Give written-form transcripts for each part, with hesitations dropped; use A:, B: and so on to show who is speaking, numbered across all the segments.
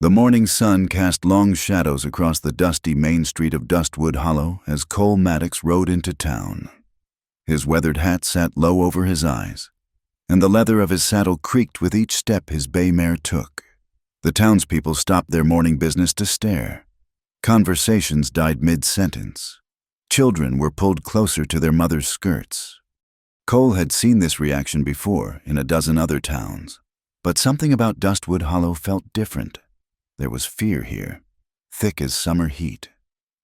A: The morning sun cast long shadows across the dusty main street of Dustwood Hollow as Cole Maddox rode into town. His weathered hat sat low over his eyes, and the leather of his saddle creaked with each step his bay mare took. The townspeople stopped their morning business to stare. Conversations died mid-sentence. Children were pulled closer to their mothers' skirts. Cole had seen this reaction before in a dozen other towns, but something about Dustwood Hollow felt different. There was fear here, thick as summer heat.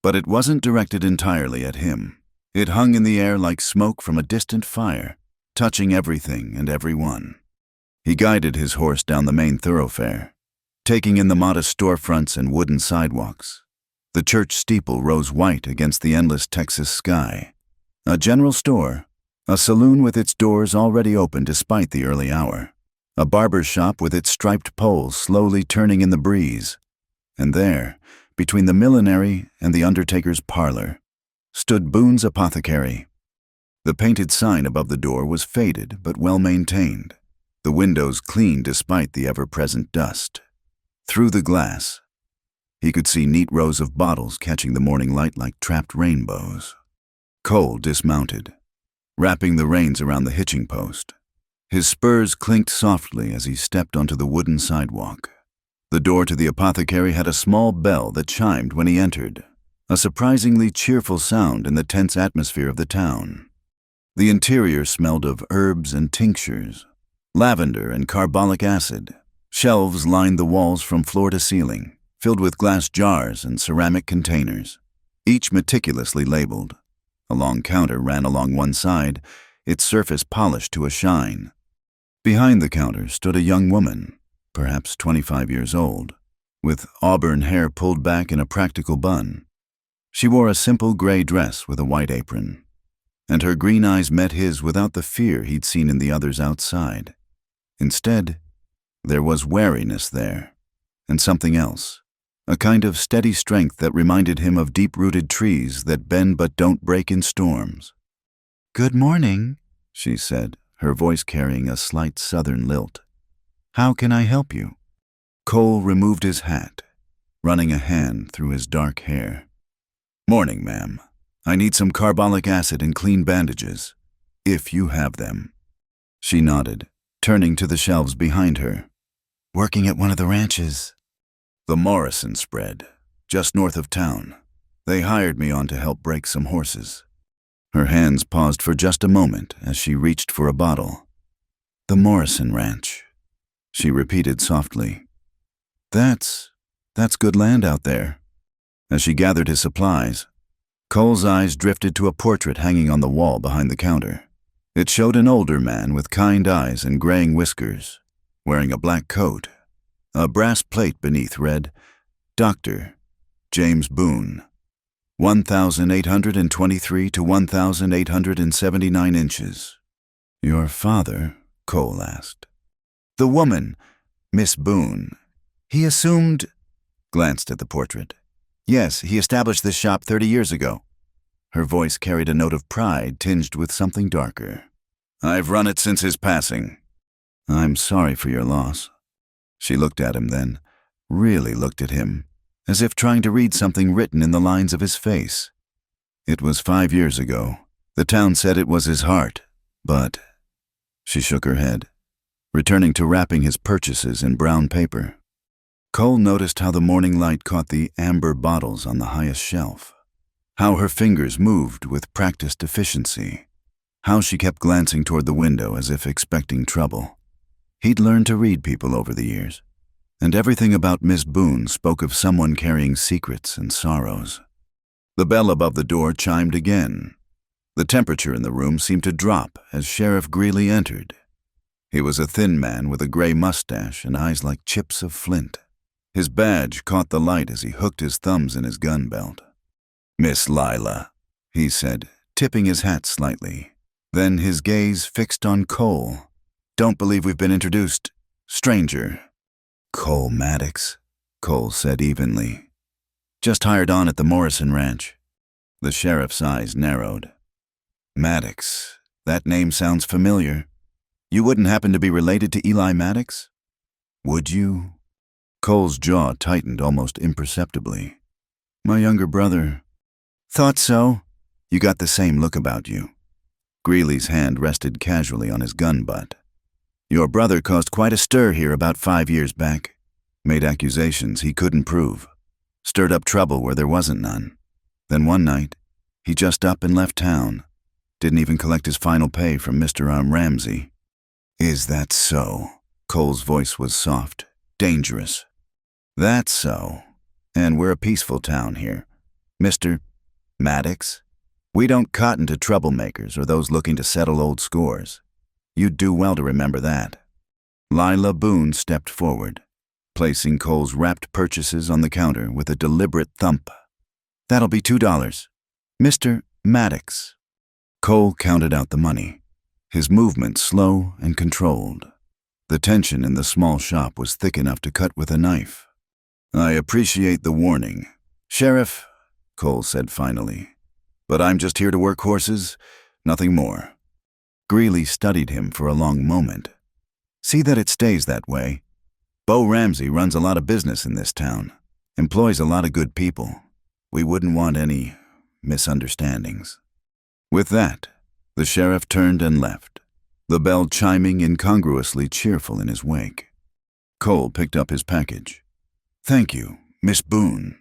A: But it wasn't directed entirely at him. It hung in the air like smoke from a distant fire, touching everything and everyone. He guided his horse down the main thoroughfare, taking in the modest storefronts and wooden sidewalks. The church steeple rose white against the endless Texas sky. A general store, a saloon with its doors already open despite the early hour. A barber shop with its striped poles slowly turning in the breeze. And there, between the millinery and the undertaker's parlor, stood Boone's apothecary. The painted sign above the door was faded but well maintained, the windows clean despite the ever-present dust. Through the glass, he could see neat rows of bottles catching the morning light like trapped rainbows. Cole dismounted, wrapping the reins around the hitching post. His spurs clinked softly as he stepped onto the wooden sidewalk. The door to the apothecary had a small bell that chimed when he entered, a surprisingly cheerful sound in the tense atmosphere of the town. The interior smelled of herbs and tinctures, lavender and carbolic acid. Shelves lined the walls from floor to ceiling, filled with glass jars and ceramic containers, each meticulously labeled. A long counter ran along one side, its surface polished to a shine. Behind the counter stood a young woman, perhaps 25 years old, with auburn hair pulled back in a practical bun. She wore a simple gray dress with a white apron, and her green eyes met his without the fear he'd seen in the others outside. Instead, there was wariness there, and something else, a kind of steady strength that reminded him of deep-rooted trees that bend but don't break in storms. "Good morning," she said, her voice carrying a slight southern lilt. "How can I help you?" Cole removed his hat, running a hand through his dark hair. "Morning, ma'am. I need some carbolic acid and clean bandages, if you have them." She nodded, turning to the shelves behind her. "Working at one of the ranches." "The Morrison spread, just north of town. They hired me on to help break some horses." Her hands paused for just a moment as she reached for a bottle. "The Morrison Ranch," she repeated softly. That's good land out there." As she gathered his supplies, Cole's eyes drifted to a portrait hanging on the wall behind the counter. It showed an older man with kind eyes and graying whiskers, wearing a black coat. A brass plate beneath read, "Dr. James Boone, 1,823 to 1,879 inches. "Your father?" Cole asked. "The woman, Miss Boone. He assumed," glanced at the portrait. "Yes, he established this shop 30 years ago." Her voice carried a note of pride tinged with something darker. "I've run it since his passing." "I'm sorry for your loss." She looked at him then, really looked at him, as if trying to read something written in the lines of his face. "It was 5 years ago. The town said it was his heart, but—" She shook her head, returning to wrapping his purchases in brown paper. Cole noticed how the morning light caught the amber bottles on the highest shelf, how her fingers moved with practiced efficiency, how she kept glancing toward the window as if expecting trouble. He'd learned to read people over the years, and everything about Miss Boone spoke of someone carrying secrets and sorrows. The bell above the door chimed again. The temperature in the room seemed to drop as Sheriff Greeley entered. He was a thin man with a gray mustache and eyes like chips of flint. His badge caught the light as he hooked his thumbs in his gun belt. "Miss Lila," he said, tipping his hat slightly. Then his gaze fixed on Cole. "Don't believe we've been introduced. Stranger." "Cole Maddox," Cole said evenly. "Just hired on at the Morrison Ranch." The sheriff's eyes narrowed. "Maddox, that name sounds familiar. You wouldn't happen to be related to Eli Maddox?" "Would you?" Cole's jaw tightened almost imperceptibly. My younger brother. Thought so. You got the same look about you. Greeley's hand rested casually on his gun butt. Your brother caused quite a stir here about 5 years back. Made accusations he couldn't prove. Stirred up trouble where there wasn't none. Then one night, he just up and left town. Didn't even collect his final pay from Mr. Ramsey. Is that so? Cole's voice was soft, dangerous. That's so. And we're a peaceful town here. Mr. Maddox, we don't cotton to troublemakers or those looking to settle old scores. You'd do well to remember that. Lila Boone stepped forward, placing Cole's wrapped purchases on the counter with a deliberate thump. That'll be $2. Mr. Maddox. Cole counted out the money, his movement slow and controlled. The tension in the small shop was thick enough to cut with a knife. I appreciate the warning, Sheriff, Cole said finally. But I'm just here to work horses, nothing more. Greeley studied him for a long moment. See that it stays that way. Bo Ramsey runs a lot of business in this town, employs a lot of good people. We wouldn't want any misunderstandings. With that, the sheriff turned and left, the bell chiming incongruously cheerful in his wake. Cole picked up his package. Thank you, Miss Boone.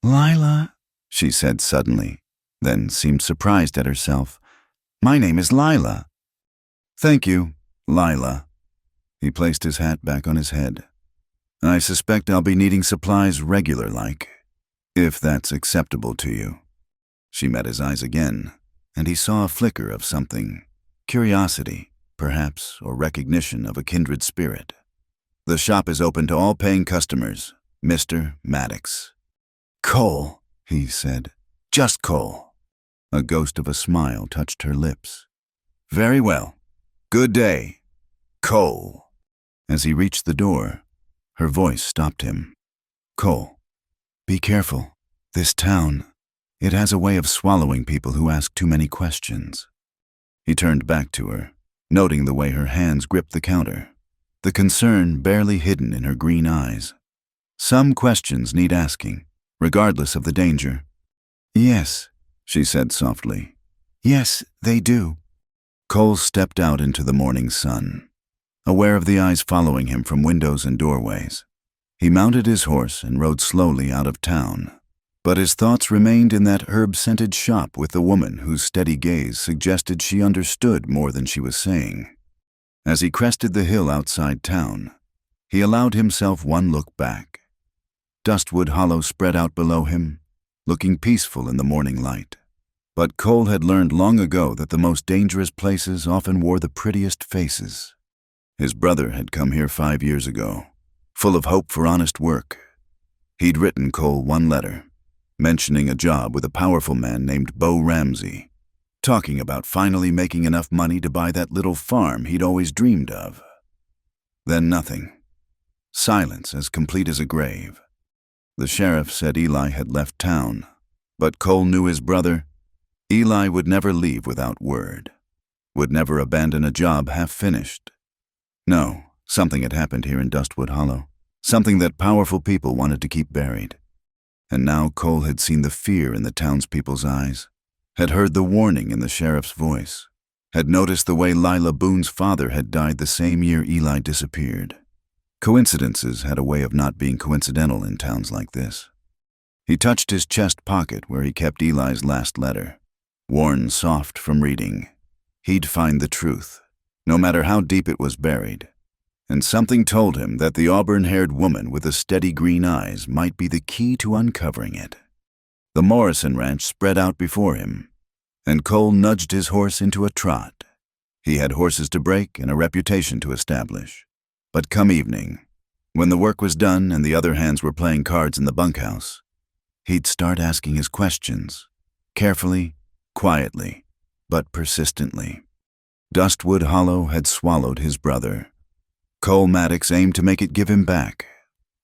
A: Lila, she said suddenly, then seemed surprised at herself. My name is Lila. Thank you, Lila. He placed his hat back on his head. I suspect I'll be needing supplies regular-like, if that's acceptable to you. She met his eyes again, and he saw a flicker of something, curiosity, perhaps, or recognition of a kindred spirit. The shop is open to all paying customers, Mr. Maddox. Cole, he said. Just Cole. A ghost of a smile touched her lips. Very well. Good day, Cole. As he reached the door, her voice stopped him. Cole, be careful. This town, it has a way of swallowing people who ask too many questions. He turned back to her, noting the way her hands gripped the counter, the concern barely hidden in her green eyes. Some questions need asking, regardless of the danger. Yes, she said softly. Yes, they do. Cole stepped out into the morning sun, aware of the eyes following him from windows and doorways. He mounted his horse and rode slowly out of town, but his thoughts remained in that herb-scented shop with the woman whose steady gaze suggested she understood more than she was saying. As he crested the hill outside town, he allowed himself one look back. Dustwood Hollow spread out below him, looking peaceful in the morning light. But Cole had learned long ago that the most dangerous places often wore the prettiest faces. His brother had come here 5 years ago, full of hope for honest work. He'd written Cole one letter, mentioning a job with a powerful man named Bo Ramsey, talking about finally making enough money to buy that little farm he'd always dreamed of. Then nothing. Silence as complete as a grave. The sheriff said Eli had left town, but Cole knew his brother. Eli would never leave without word, would never abandon a job half-finished. No, something had happened here in Dustwood Hollow, something that powerful people wanted to keep buried. And now Cole had seen the fear in the townspeople's eyes, had heard the warning in the sheriff's voice, had noticed the way Lila Boone's father had died the same year Eli disappeared. Coincidences had a way of not being coincidental in towns like this. He touched his chest pocket where he kept Eli's last letter, worn soft from reading. He'd find the truth, no matter how deep it was buried. And something told him that the auburn-haired woman with the steady green eyes might be the key to uncovering it. The Morrison Ranch spread out before him, and Cole nudged his horse into a trot. He had horses to break and a reputation to establish. But come evening, when the work was done and the other hands were playing cards in the bunkhouse, he'd start asking his questions, carefully, quietly, but persistently. Dustwood Hollow had swallowed his brother. Cole Maddox aimed to make it give him back,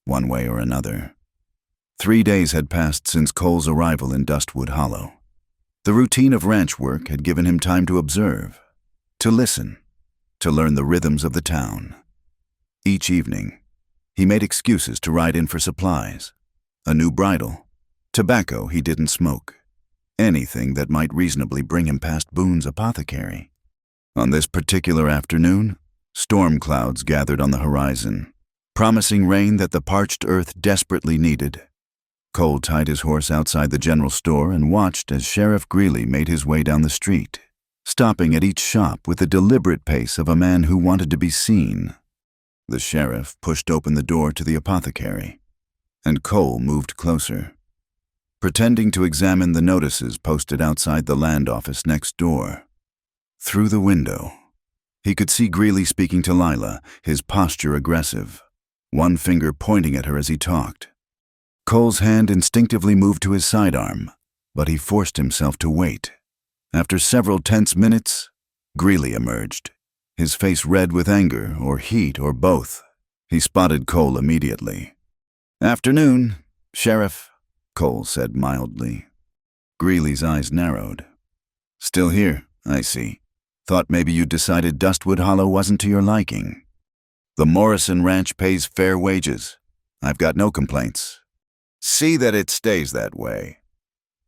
A: one way or another. 3 days had passed since Cole's arrival in Dustwood Hollow. The routine of ranch work had given him time to observe, to listen, to learn the rhythms of the town. Each evening, He made excuses to ride in for supplies. A new bridle. Tobacco he didn't smoke. Anything that might reasonably bring him past Boone's apothecary. On this particular afternoon, storm clouds gathered on the horizon, promising rain that the parched earth desperately needed. Cole tied his horse outside the general store and watched as Sheriff Greeley made his way down the street, stopping at each shop with the deliberate pace of a man who wanted to be seen. The sheriff pushed open the door to the apothecary, and Cole moved closer, pretending to examine the notices posted outside the land office next door. Through the window, he could see Greeley speaking to Lila, his posture aggressive, one finger pointing at her as he talked. Cole's hand instinctively moved to his sidearm, but he forced himself to wait. After several tense minutes, Greeley emerged, his face red with anger or heat or both. He spotted Cole immediately. "Afternoon, Sheriff," Cole said mildly. Greeley's eyes narrowed. "Still here, I see. Thought maybe you decided Dustwood Hollow wasn't to your liking. The Morrison Ranch pays fair wages. I've got no complaints. See that it stays that way."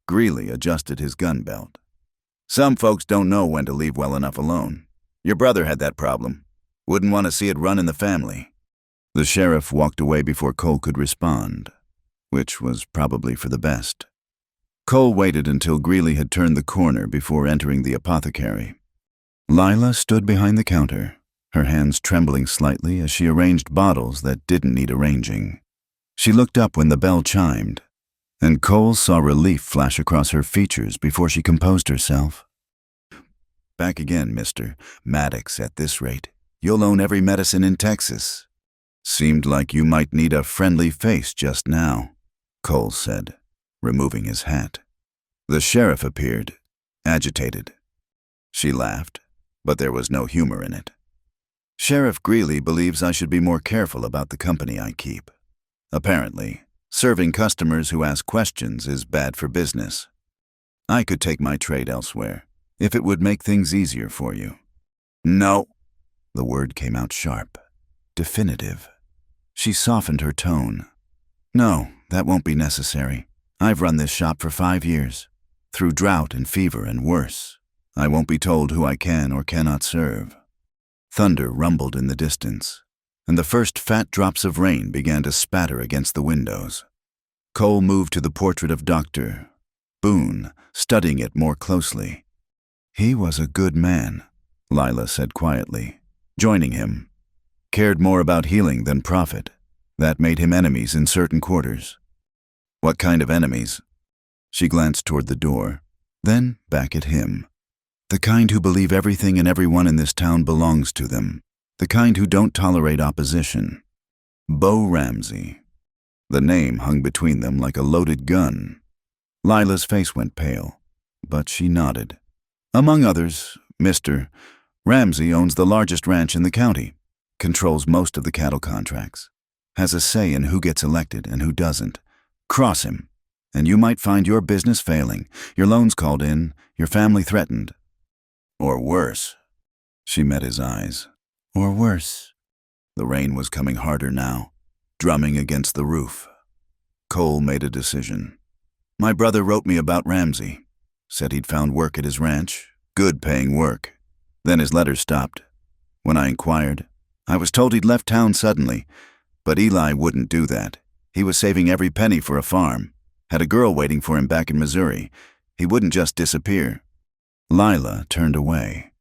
A: Greeley adjusted his gun belt. "Some folks don't know when to leave well enough alone. Your brother had that problem. Wouldn't want to see it run in the family." The sheriff walked away before Cole could respond, which was probably for the best. Cole waited until Greeley had turned the corner before entering the apothecary. Lila stood behind the counter, her hands trembling slightly as she arranged bottles that didn't need arranging. She looked up when the bell chimed, and Cole saw relief flash across her features before she composed herself. "Back again, Mr. Maddox, at this rate. You'll own every medicine in Texas." "Seemed like you might need a friendly face just now," Cole said, removing his hat. The sheriff appeared, agitated. She laughed, but there was no humor in it. "Sheriff Greeley believes I should be more careful about the company I keep. Apparently, serving customers who ask questions is bad for business. I could take my trade elsewhere, if it would make things easier for you." "No." The word came out sharp, definitive. She softened her tone. "No, that won't be necessary. I've run this shop for 5 years, through drought and fever and worse. I won't be told who I can or cannot serve." Thunder rumbled in the distance, and the first fat drops of rain began to spatter against the windows. Cole moved to the portrait of Dr. Boone, studying it more closely. "He was a good man," Lila said quietly, joining him. "Cared more about healing than profit. That made him enemies in certain quarters." "What kind of enemies?" She glanced toward the door, then back at him. "The kind who believe everything and everyone in this town belongs to them. The kind who don't tolerate opposition. Bo Ramsey." The name hung between them like a loaded gun. Lila's face went pale, but she nodded. "Among others, Mr. Ramsey owns the largest ranch in the county, controls most of the cattle contracts, has a say in who gets elected and who doesn't. Cross him, and you might find your business failing, your loans called in, your family threatened. Or worse." She met his eyes. "Or worse." The rain was coming harder now, drumming against the roof. Cole made a decision. "My brother wrote me about Ramsey. Said he'd found work at his ranch, good paying work. Then his letters stopped. When I inquired, I was told he'd left town suddenly, but Eli wouldn't do that. He was saving every penny for a farm, had a girl waiting for him back in Missouri. He wouldn't just disappear." Lila turned away,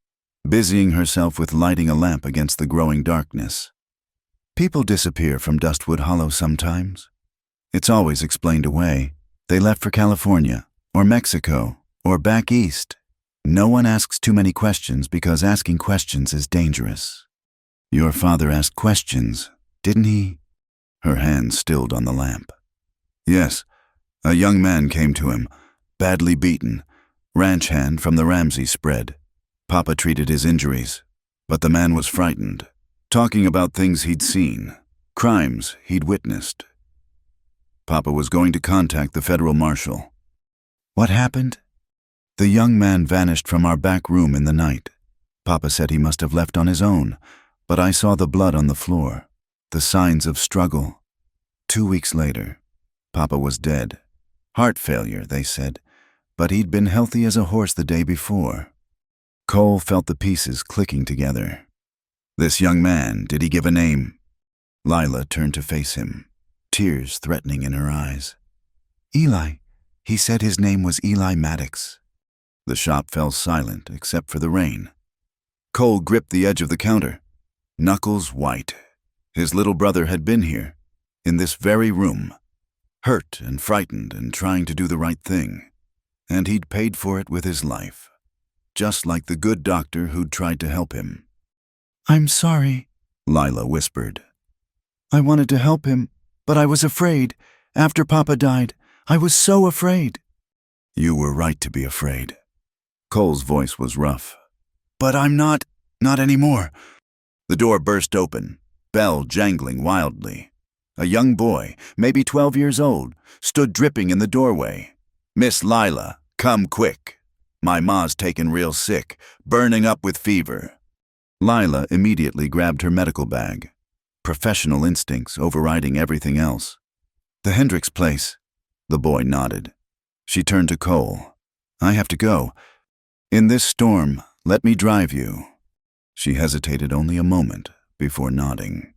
A: busying herself with lighting a lamp against the growing darkness. "People disappear from Dustwood Hollow sometimes. It's always explained away. They left for California, or Mexico, or back east. No one asks too many questions because asking questions is dangerous. Your father asked questions, didn't he?" Her hand stilled on the lamp. "Yes, a young man came to him, badly beaten, ranch hand from the Ramsey spread. Papa treated his injuries, but the man was frightened, talking about things he'd seen, crimes he'd witnessed. Papa was going to contact the federal marshal." "What happened?" "The young man vanished from our back room in the night. Papa said he must have left on his own, but I saw the blood on the floor. the signs of struggle. 2 weeks later, Papa was dead. Heart failure, they said, but he'd been healthy as a horse the day before. Cole felt the pieces clicking together. This young man, did he give a name? Lila turned to face him, tears threatening in her eyes. Eli. He said his name was Eli Maddox. The shop fell silent except for the rain. Cole gripped the edge of the counter, knuckles white. His little brother had been here, in this very room, hurt and frightened and trying to do the right thing. And he'd paid for it with his life, just like the good doctor who'd tried to help him. I'm sorry, Lila whispered. I wanted to help him, but I was afraid. After Papa died, I was so afraid. You were right to be afraid. Cole's voice was rough. But I'm not anymore. The door burst open, bell jangling wildly. A young boy, maybe 12 years old, stood dripping in the doorway. Miss Lila, come quick. My ma's taken real sick, burning up with fever. Lila immediately grabbed her medical bag, professional instincts overriding everything else. The Hendricks place. The boy nodded. She turned to Cole. I have to go. In this storm, let me drive you. She hesitated only a moment before nodding.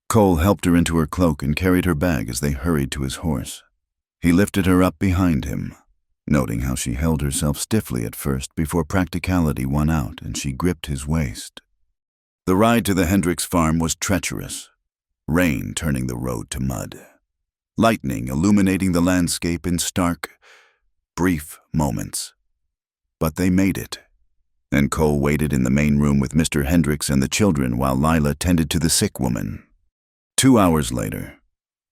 A: Cole helped her into her cloak and carried her bag as they hurried to his horse. He lifted her up behind him, noting how she held herself stiffly at first before practicality won out and she gripped his waist. The ride to the Hendricks farm was treacherous, rain turning the road to mud, lightning illuminating the landscape in stark, brief moments. But they made it, and Cole waited in the main room with Mr. Hendricks and the children while Lila tended to the sick woman. 2 hours later,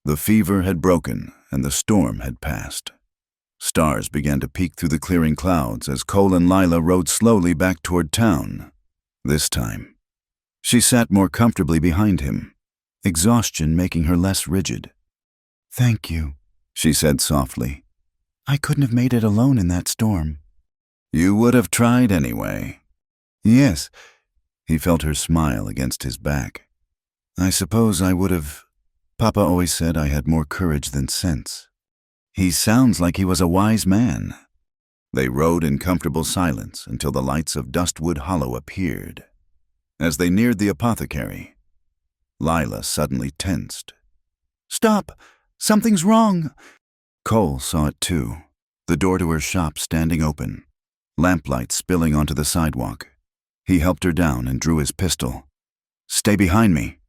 A: the fever had broken and the storm had passed. Stars began to peek through the clearing clouds as Cole and Lila rode slowly back toward town. This time, she sat more comfortably behind him, exhaustion making her less rigid. Thank you, she said softly. I couldn't have made it alone in that storm. You would have tried anyway. Yes, he felt her smile against his back. I suppose I would have. Papa always said I had more courage than sense. He sounds like he was a wise man. They rode in comfortable silence until the lights of Dustwood Hollow appeared. As they neared the apothecary, Lila suddenly tensed. Stop! Something's wrong! Cole saw it too, the door to her shop standing open, lamplight spilling onto the sidewalk. He helped her down and drew his pistol. Stay behind me.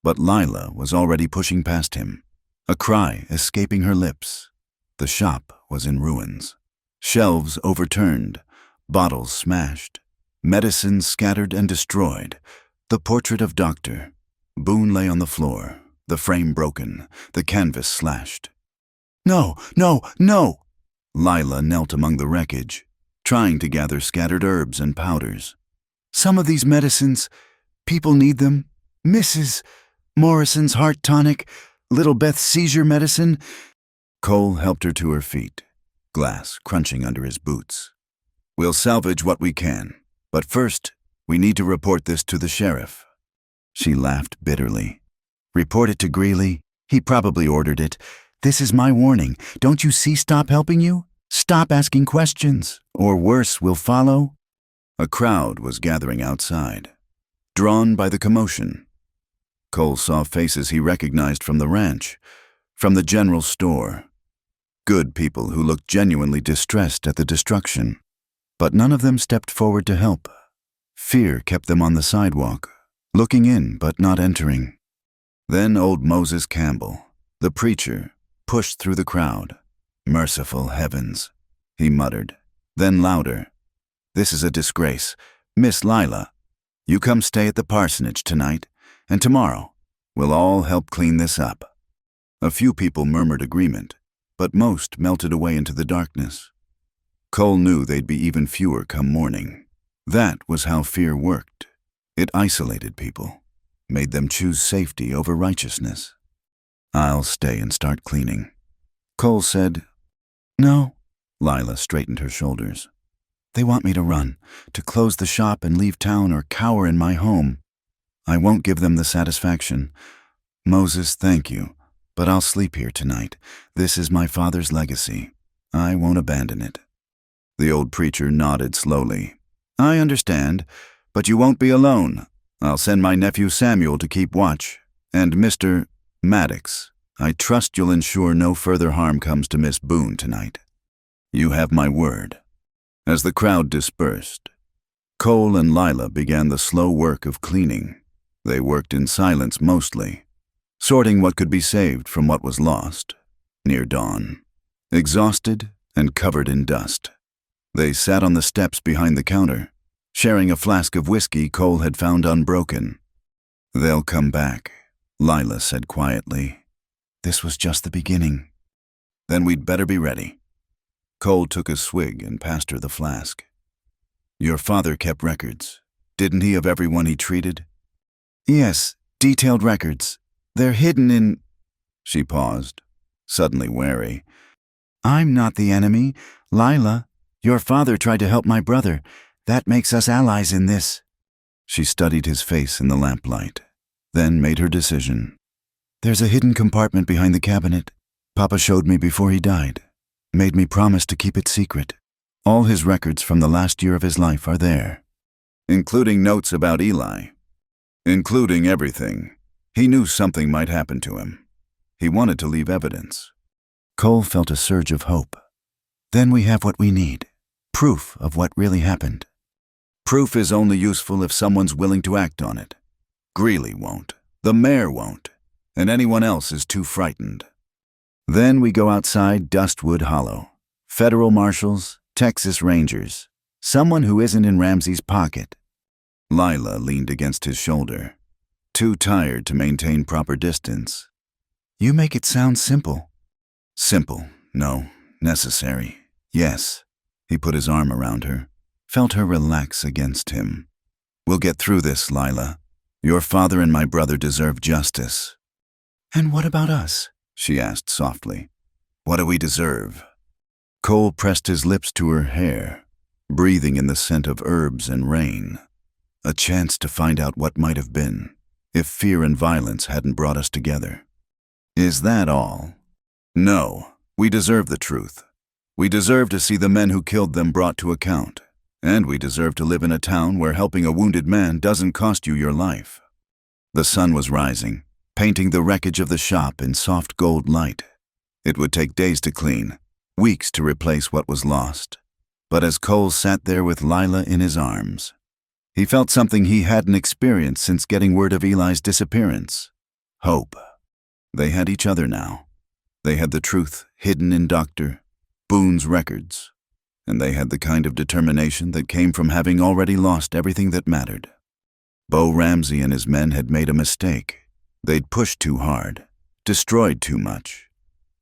A: But Lila was already pushing past him, a cry escaping her lips. The shop was in ruins. Shelves overturned, bottles smashed, medicines scattered and destroyed. The portrait of Dr. Boone lay on the floor, the frame broken, the canvas slashed. No, no, no! Lila knelt among the wreckage, trying to gather scattered herbs and powders. Some of these medicines, people need them. Mrs. Morrison's heart tonic, Little Beth's seizure medicine. Cole helped her to her feet, glass crunching under his boots. We'll salvage what we can, but first, we need to report this to the sheriff. She laughed bitterly. Report it to Greeley? He probably ordered it. This is my warning. Don't you see stop helping you? Stop asking questions, or worse will follow. A crowd was gathering outside, drawn by the commotion. Cole saw faces he recognized from the ranch, from the general store. Good people who looked genuinely distressed at the destruction. But none of them stepped forward to help. Fear kept them on the sidewalk, looking in but not entering. Then old Moses Campbell, the preacher, pushed through the crowd. Merciful heavens, he muttered, then louder. This is a disgrace. Miss Lila, you come stay at the parsonage tonight, and tomorrow we'll all help clean this up. A few people murmured agreement, but most melted away into the darkness. Cole knew they'd be even fewer come morning. That was how fear worked. It isolated people, made them choose safety over righteousness. I'll stay and start cleaning. Cole said, No. Lila straightened her shoulders. They want me to run, to close the shop and leave town or cower in my home. I won't give them the satisfaction. Moses, thank you, but I'll sleep here tonight. This is my father's legacy. I won't abandon it. The old preacher nodded slowly. I understand, but you won't be alone. I'll send my nephew Samuel to keep watch. And Mr. Maddox, I trust you'll ensure no further harm comes to Miss Boone tonight. You have my word. As the crowd dispersed, Cole and Lila began the slow work of cleaning. They worked in silence mostly, sorting what could be saved from what was lost. Near dawn, exhausted and covered in dust, they sat on the steps behind the counter, sharing a flask of whiskey Cole had found unbroken. They'll come back, Lila said quietly. This was just the beginning. Then we'd better be ready. Cole took a swig and passed her the flask. Your father kept records, didn't he, of everyone he treated? Yes, detailed records. They're hidden in... She paused, suddenly wary. I'm not the enemy. Lila, your father tried to help my brother. That makes us allies in this. She studied his face in the lamplight, then made her decision. There's a hidden compartment behind the cabinet. Papa showed me before he died. Made me promise to keep it secret. All his records from the last year of his life are there. Including notes about Eli. Including everything. He knew something might happen to him. He wanted to leave evidence. Cole felt a surge of hope. Then we have what we need. Proof of what really happened. Proof is only useful if someone's willing to act on it. Greeley won't. The mayor won't. And anyone else is too frightened. Then we go outside Dustwood Hollow. Federal marshals, Texas Rangers. Someone who isn't in Ramsey's pocket. Lila leaned against his shoulder, too tired to maintain proper distance. You make it sound simple. Simple, no. Necessary, yes. He put his arm around her, felt her relax against him. We'll get through this, Lila. Your father and my brother deserve justice. And what about us? She asked softly. What do we deserve? Cole pressed his lips to her hair, breathing in the scent of herbs and rain. A chance to find out what might have been, if fear and violence hadn't brought us together. Is that all? No, we deserve the truth. We deserve to see the men who killed them brought to account. And we deserve to live in a town where helping a wounded man doesn't cost you your life. The sun was rising, painting the wreckage of the shop in soft gold light. It would take days to clean, weeks to replace what was lost. But as Cole sat there with Lila in his arms, he felt something he hadn't experienced since getting word of Eli's disappearance. Hope. They had each other now. They had the truth hidden in Dr. Boone's records. And they had the kind of determination that came from having already lost everything that mattered. Bo Ramsey and his men had made a mistake. They'd pushed too hard, destroyed too much.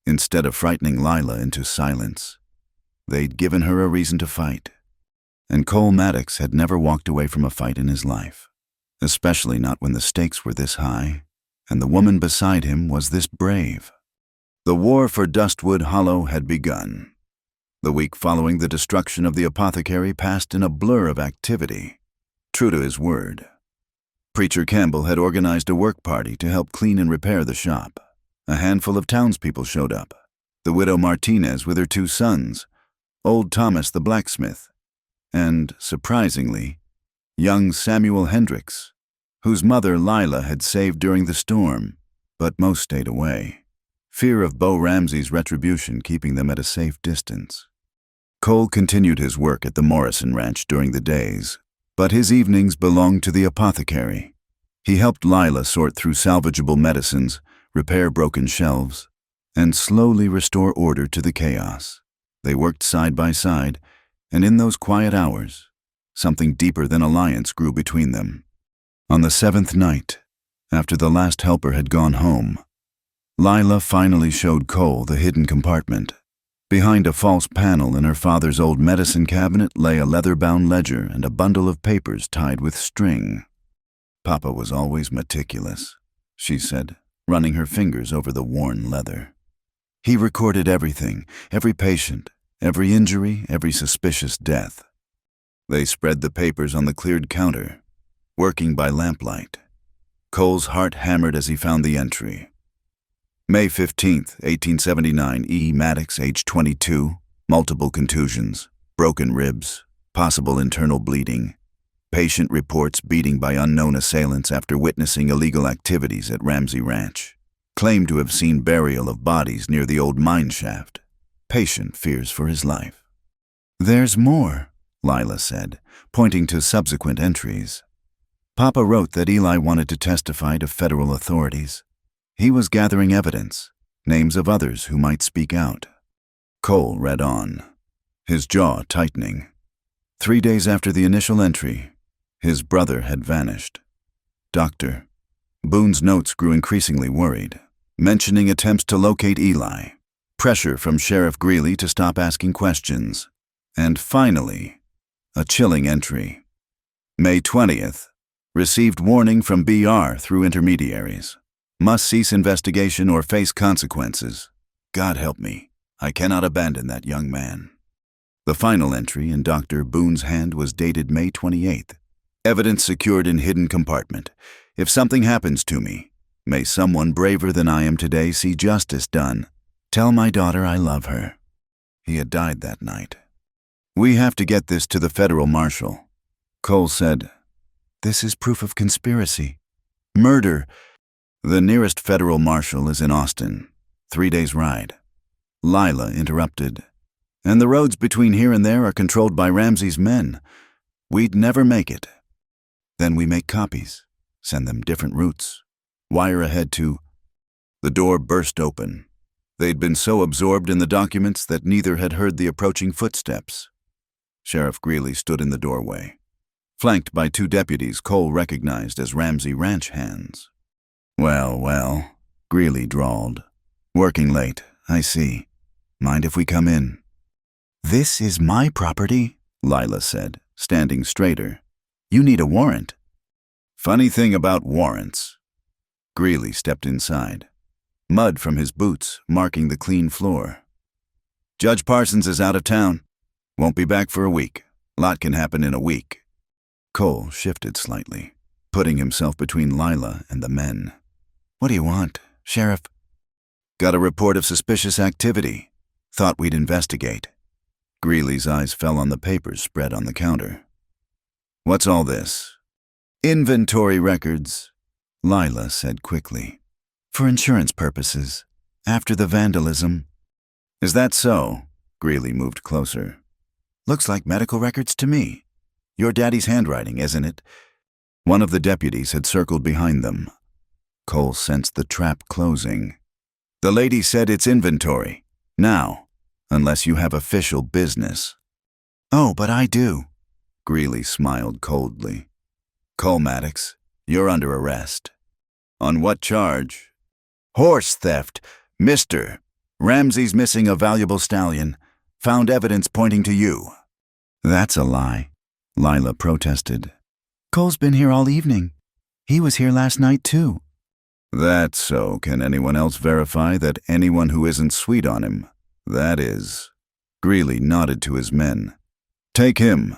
A: Instead of frightening Lila into silence, they'd given her a reason to fight. And Cole Maddox had never walked away from a fight in his life, especially not when the stakes were this high, and the woman beside him was this brave. The war for Dustwood Hollow had begun. The week following the destruction of the apothecary passed in a blur of activity. True to his word, Preacher Campbell had organized a work party to help clean and repair the shop. A handful of townspeople showed up. The widow Martinez with her 2 sons, old Thomas the blacksmith, and, surprisingly, young Samuel Hendricks, whose mother Lila had saved during the storm, but most stayed away, fear of Bo Ramsey's retribution keeping them at a safe distance. Cole continued his work at the Morrison Ranch during the days, but his evenings belonged to the apothecary. He helped Lila sort through salvageable medicines, repair broken shelves, and slowly restore order to the chaos. They worked side by side, and in those quiet hours, something deeper than alliance grew between them. On the 7th night, after the last helper had gone home, Lila finally showed Cole the hidden compartment. Behind a false panel in her father's old medicine cabinet lay a leather-bound ledger and a bundle of papers tied with string. Papa was always meticulous, she said, running her fingers over the worn leather. He recorded everything, every patient, every injury, every suspicious death. They spread the papers on the cleared counter, working by lamplight. Cole's heart hammered as he found the entry. May 15th, 1879, E. Maddox, age 22, multiple contusions, broken ribs, possible internal bleeding. Patient reports beating by unknown assailants after witnessing illegal activities at Ramsey Ranch. Claimed to have seen burial of bodies near the old mine shaft. Patient fears for his life. "There's more," Lila said, pointing to subsequent entries. Papa wrote that Eli wanted to testify to federal authorities. He was gathering evidence, names of others who might speak out. Cole read on, his jaw tightening. 3 days after the initial entry, his brother had vanished. Doctor. Boone's notes grew increasingly worried, mentioning attempts to locate Eli, pressure from Sheriff Greeley to stop asking questions, and finally, a chilling entry. May 20th, received warning from BR through intermediaries. Must cease investigation or face consequences. God help me, I cannot abandon that young man. The final entry in Dr. Boone's hand was dated May 28th. Evidence secured in hidden compartment. If something happens to me, may someone braver than I am today see justice done. Tell my daughter I love her. He had died that night. We have to get this to the federal marshal. Cole said, "This is proof of conspiracy. Murder." The nearest federal marshal is in Austin. 3 days' ride. Lila interrupted. And the roads between here and there are controlled by Ramsey's men. We'd never make it. Then we make copies, send them different routes, wire ahead to... The door burst open. They'd been so absorbed in the documents that neither had heard the approaching footsteps. Sheriff Greeley stood in the doorway, flanked by 2 deputies Cole recognized as Ramsey Ranch hands. Well, Greeley drawled. Working late, I see. Mind if we come in? This is my property, Lila said, standing straighter. You need a warrant. Funny thing about warrants. Greeley stepped inside, mud from his boots marking the clean floor. Judge Parsons is out of town. Won't be back for a week. Lot can happen in a week. Cole shifted slightly, putting himself between Lila and the men. What do you want, Sheriff? Got a report of suspicious activity. Thought we'd investigate. Greeley's eyes fell on the papers spread on the counter. What's all this? Inventory records, Lila said quickly. For insurance purposes, after the vandalism. Is that so? Greeley moved closer. Looks like medical records to me. Your daddy's handwriting, isn't it? One of the deputies had circled behind them. Cole sensed the trap closing. The lady said it's inventory. Now, unless you have official business. Oh, but I do. Greeley smiled coldly. Cole Maddox, you're under arrest. On what charge? Horse theft. Mr. Ramsey's missing a valuable stallion. Found evidence pointing to you. That's a lie, Lila protested. Cole's been here all evening. He was here last night, too. That's so. Can anyone else verify that anyone who isn't sweet on him? That is. Greeley nodded to his men. Take him.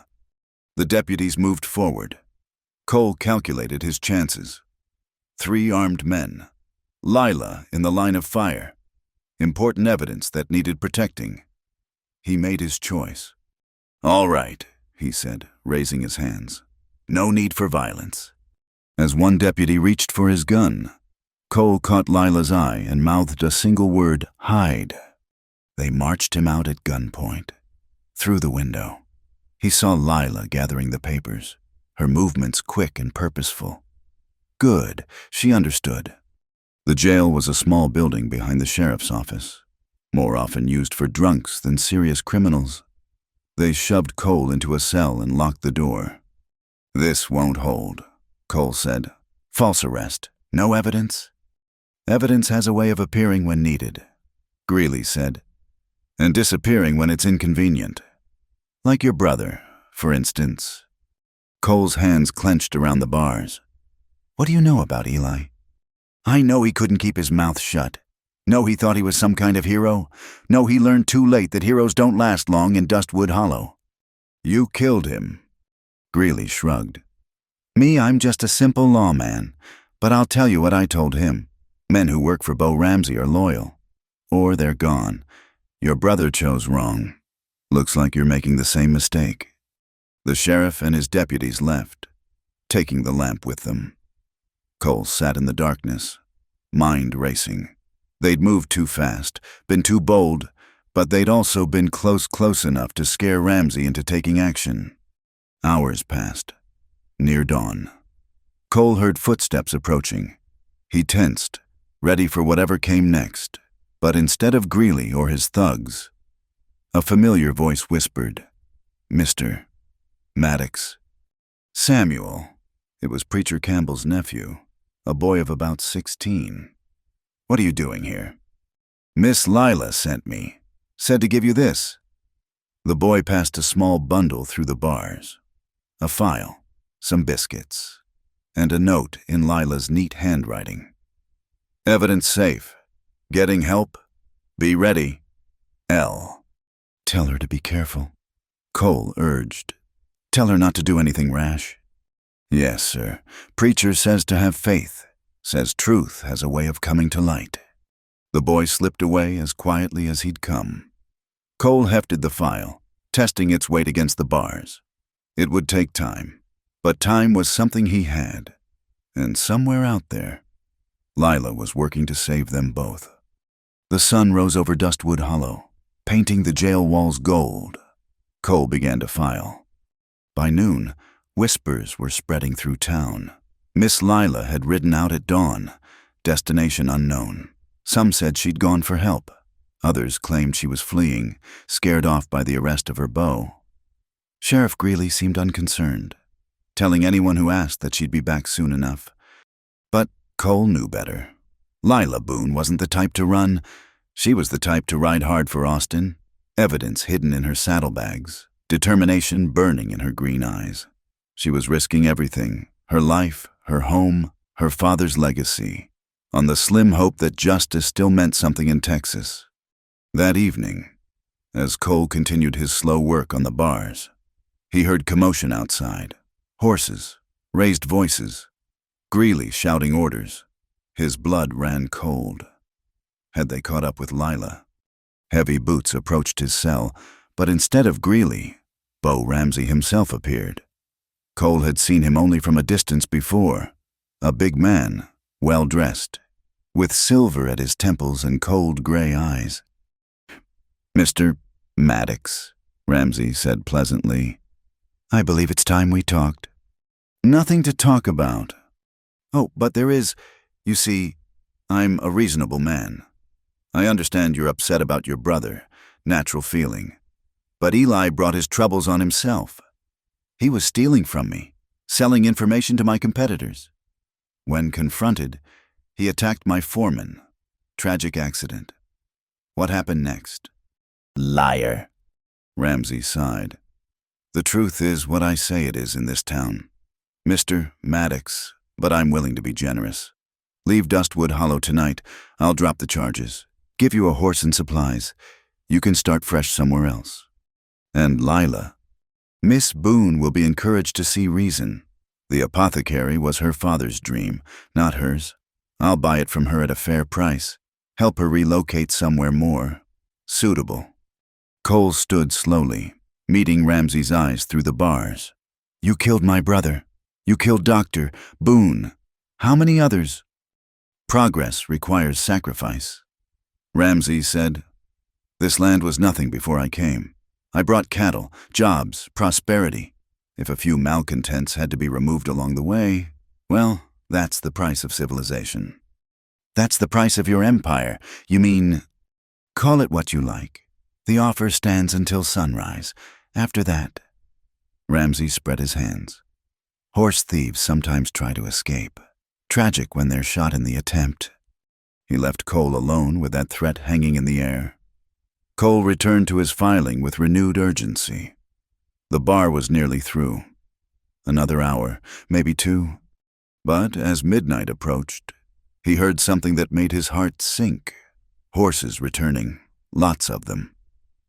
A: The deputies moved forward. Cole calculated his chances. 3 armed men. Lila in the line of fire. Important evidence that needed protecting. He made his choice. All right, he said, raising his hands. No need for violence. As one deputy reached for his gun, Cole caught Lila's eye and mouthed a single word, hide. They marched him out at gunpoint. Through the window, he saw Lila gathering the papers, her movements quick and purposeful. Good, she understood. The jail was a small building behind the sheriff's office, more often used for drunks than serious criminals. They shoved Cole into a cell and locked the door. This won't hold, Cole said. False arrest. No evidence? Evidence has a way of appearing when needed, Greeley said, and disappearing when it's inconvenient. Like your brother, for instance. Cole's hands clenched around the bars. What do you know about Eli? I know he couldn't keep his mouth shut. Know he thought he was some kind of hero. Know he learned too late that heroes don't last long in Dustwood Hollow. You killed him. Greeley shrugged. Me, I'm just a simple lawman. But I'll tell you what I told him. Men who work for Bo Ramsey are loyal. Or they're gone. Your brother chose wrong. Looks like you're making the same mistake. The sheriff and his deputies left, taking the lamp with them. Cole sat in the darkness, mind racing. They'd moved too fast, been too bold, but they'd also been close enough to scare Ramsey into taking action. Hours passed. Near dawn. Cole heard footsteps approaching. He tensed, ready for whatever came next. But instead of Greeley or his thugs, a familiar voice whispered, "Mr. Maddox." Samuel. It was Preacher Campbell's nephew, a boy of about 16. "What are you doing here?" "Miss Lila sent me. Said to give you this." The boy passed a small bundle through the bars. A file, some biscuits, and a note in Lila's neat handwriting. "Evidence safe. Getting help? Be ready. L." "Tell her to be careful," Cole urged. "Tell her not to do anything rash." "Yes, sir. Preacher says to have faith. Says truth has a way of coming to light." The boy slipped away as quietly as he'd come. Cole hefted the file, testing its weight against the bars. It would take time, but time was something he had. And somewhere out there, Lila was working to save them both. The sun rose over Dustwood Hollow, painting the jail walls gold. Cole began to file. By noon, whispers were spreading through town. Miss Lila had ridden out at dawn, destination unknown. Some said she'd gone for help. Others claimed she was fleeing, scared off by the arrest of her beau. Sheriff Greeley seemed unconcerned, telling anyone who asked that she'd be back soon enough. But Cole knew better. Lila Boone wasn't the type to run. She was the type to ride hard for Austin, evidence hidden in her saddlebags, determination burning in her green eyes. She was risking everything, her life, her home, her father's legacy, on the slim hope that justice still meant something in Texas. That evening, as Cole continued his slow work on the bars, he heard commotion outside. Horses, raised voices, Greeley shouting orders. His blood ran cold. Had they caught up with Lila? Heavy boots approached his cell, but instead of Greeley, Bo Ramsey himself appeared. Cole had seen him only from a distance before, a big man, well-dressed, with silver at his temples and cold gray eyes. "Mr. Maddox," Ramsey said pleasantly. "I believe it's time we talked." "Nothing to talk about." "Oh, but there is. You see, I'm a reasonable man. I understand you're upset about your brother, natural feeling. But Eli brought his troubles on himself. He was stealing from me, selling information to my competitors. When confronted, he attacked my foreman. Tragic accident. What happened next?" "Liar," Ramsey sighed. "The truth is what I say it is in this town. Mr. Maddox, but I'm willing to be generous. Leave Dustwood Hollow tonight. I'll drop the charges. Give you a horse and supplies. You can start fresh somewhere else. And Lila. Miss Boone will be encouraged to see reason. The apothecary was her father's dream, not hers. I'll buy it from her at a fair price. Help her relocate somewhere more suitable." Cole stood slowly, meeting Ramsey's eyes through the bars. "You killed my brother. You killed Dr. Boone. How many others?" "Progress requires sacrifice." Ramsey said, "This land was nothing before I came. I brought cattle, jobs, prosperity. If a few malcontents had to be removed along the way, well, that's the price of civilization." "That's the price of your empire. You mean—" "Call it what you like. The offer stands until sunrise. After that—" Ramsey spread his hands. "Horse thieves sometimes try to escape. Tragic when they're shot in the attempt." He left Cole alone with that threat hanging in the air. Cole returned to his filing with renewed urgency. The bar was nearly through. Another hour, maybe two. But as midnight approached, he heard something that made his heart sink. Horses returning, lots of them.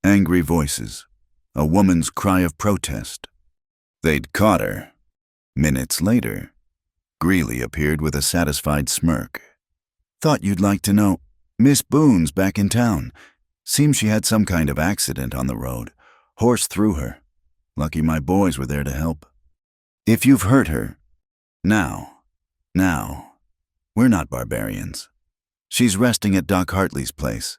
A: Angry voices, a woman's cry of protest. They'd caught her. Minutes later, Greeley appeared with a satisfied smirk. "Thought you'd like to know. Miss Boone's back in town. Seems she had some kind of accident on the road. Horse threw her. Lucky my boys were there to help. If you've hurt her, now, we're not barbarians. She's resting at Doc Hartley's place,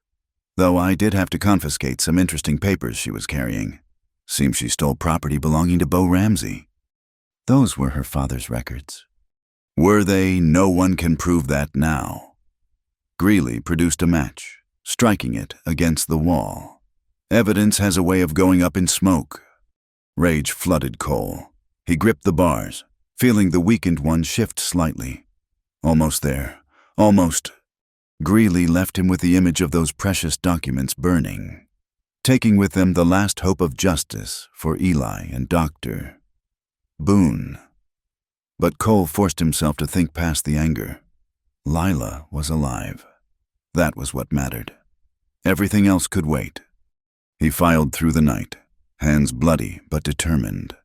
A: though I did have to confiscate some interesting papers she was carrying. Seems she stole property belonging to Bo Ramsey. Those were her father's records." "Were they? No one can prove that now." Greeley produced a match, striking it against the wall. "Evidence has a way of going up in smoke." Rage flooded Cole. He gripped the bars, feeling the weakened one shift slightly. Almost there. Almost. Greeley left him with the image of those precious documents burning, taking with them the last hope of justice for Eli and Dr. Boone. But Cole forced himself to think past the anger. Lila was alive. That was what mattered. Everything else could wait. He filed through the night, hands bloody but determined.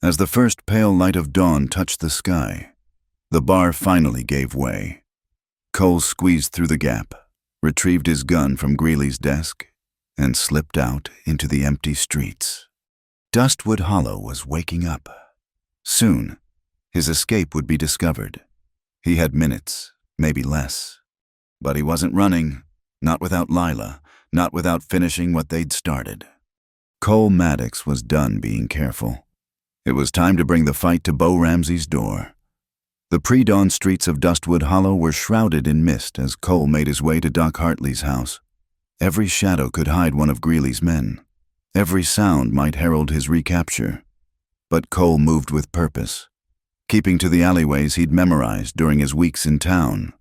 A: As the first pale light of dawn touched the sky, the bar finally gave way. Cole squeezed through the gap, retrieved his gun from Greeley's desk, and slipped out into the empty streets. Dustwood Hollow was waking up. Soon, his escape would be discovered. He had minutes, maybe less. But he wasn't running, not without Lila, not without finishing what they'd started. Cole Maddox was done being careful. It was time to bring the fight to Bo Ramsey's door. The pre-dawn streets of Dustwood Hollow were shrouded in mist as Cole made his way to Doc Hartley's house. Every shadow could hide one of Greeley's men. Every sound might herald his recapture. But Cole moved with purpose, keeping to the alleyways he'd memorized during his weeks in town.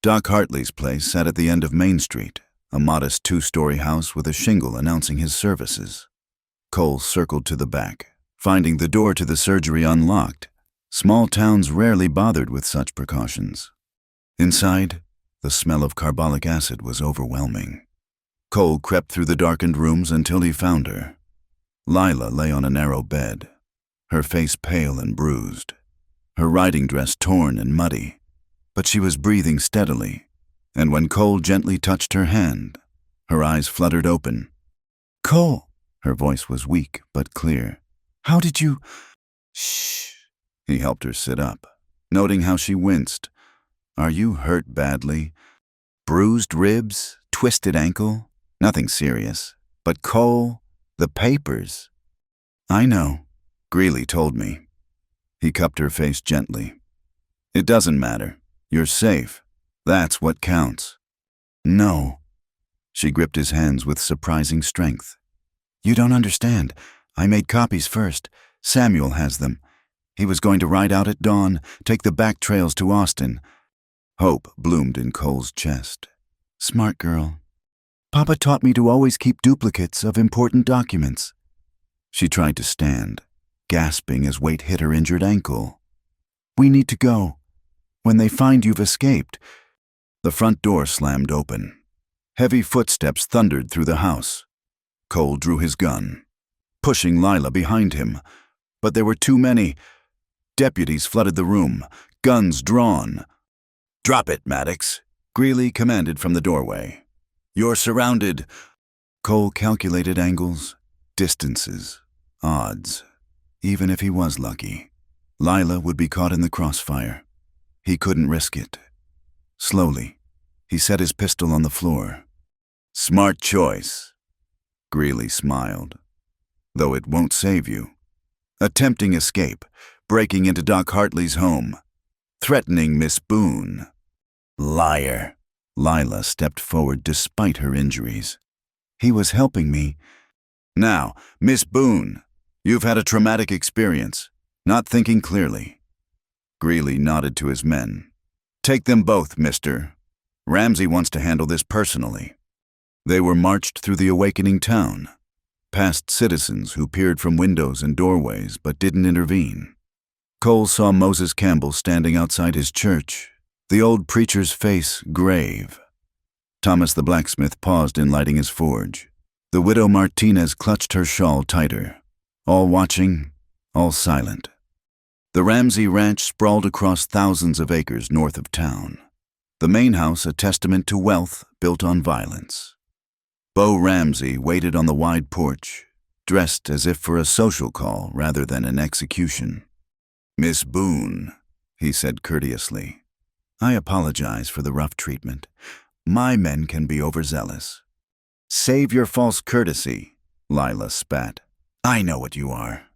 A: Doc Hartley's place sat at the end of Main Street, a modest 2-story house with a shingle announcing his services. Cole circled to the back, finding the door to the surgery unlocked. Small towns rarely bothered with such precautions. Inside, the smell of carbolic acid was overwhelming. Cole crept through the darkened rooms until he found her. Lila lay on a narrow bed, her face pale and bruised, her riding dress torn and muddy, but she was breathing steadily, and when Cole gently touched her hand, her eyes fluttered open. "Cole," her voice was weak but clear. "How did you—" "Shh." He helped her sit up, noting how she winced. "Are you hurt badly? Bruised ribs? Twisted ankle? Nothing serious. But Cole, the papers." "I know," Greeley told me. He cupped her face gently. "It doesn't matter. You're safe. That's what counts." "No." She gripped his hands with surprising strength. "You don't understand. I made copies first. Samuel has them. He was going to ride out at dawn, take the back trails to Austin." Hope bloomed in Cole's chest. "Smart girl. Papa taught me to always keep duplicates of important documents." She tried to stand, gasping as weight hit her injured ankle. "We need to go. When they find you've escaped." The front door slammed open. Heavy footsteps thundered through the house. Cole drew his gun, pushing Lila behind him. But there were too many. Deputies flooded the room, guns drawn. "Drop it, Maddox," Greeley commanded from the doorway. "You're surrounded." Cole calculated angles, distances, odds. Even if he was lucky, Lila would be caught in the crossfire. He couldn't risk it. Slowly, he set his pistol on the floor. "Smart choice." Greeley smiled. "Though it won't save you. Attempting escape, breaking into Doc Hartley's home, threatening Miss Boone." "Liar." Lila stepped forward despite her injuries. "He was helping me." "Now, Miss Boone, you've had a traumatic experience, not thinking clearly." Greeley nodded to his men. "Take them both, mister. Ramsey wants to handle this personally." They were marched through the awakening town, past citizens who peered from windows and doorways but didn't intervene. Cole saw Moses Campbell standing outside his church, the old preacher's face grave. Thomas the blacksmith paused in lighting his forge. The widow Martinez clutched her shawl tighter. All watching, all silent. The Ramsey Ranch sprawled across thousands of acres north of town. The main house a testament to wealth built on violence. Bo Ramsey waited on the wide porch, dressed as if for a social call rather than an execution. "Miss Boone," he said courteously. "I apologize for the rough treatment. My men can be overzealous." "Save your false courtesy," Lila spat. "I know what you are."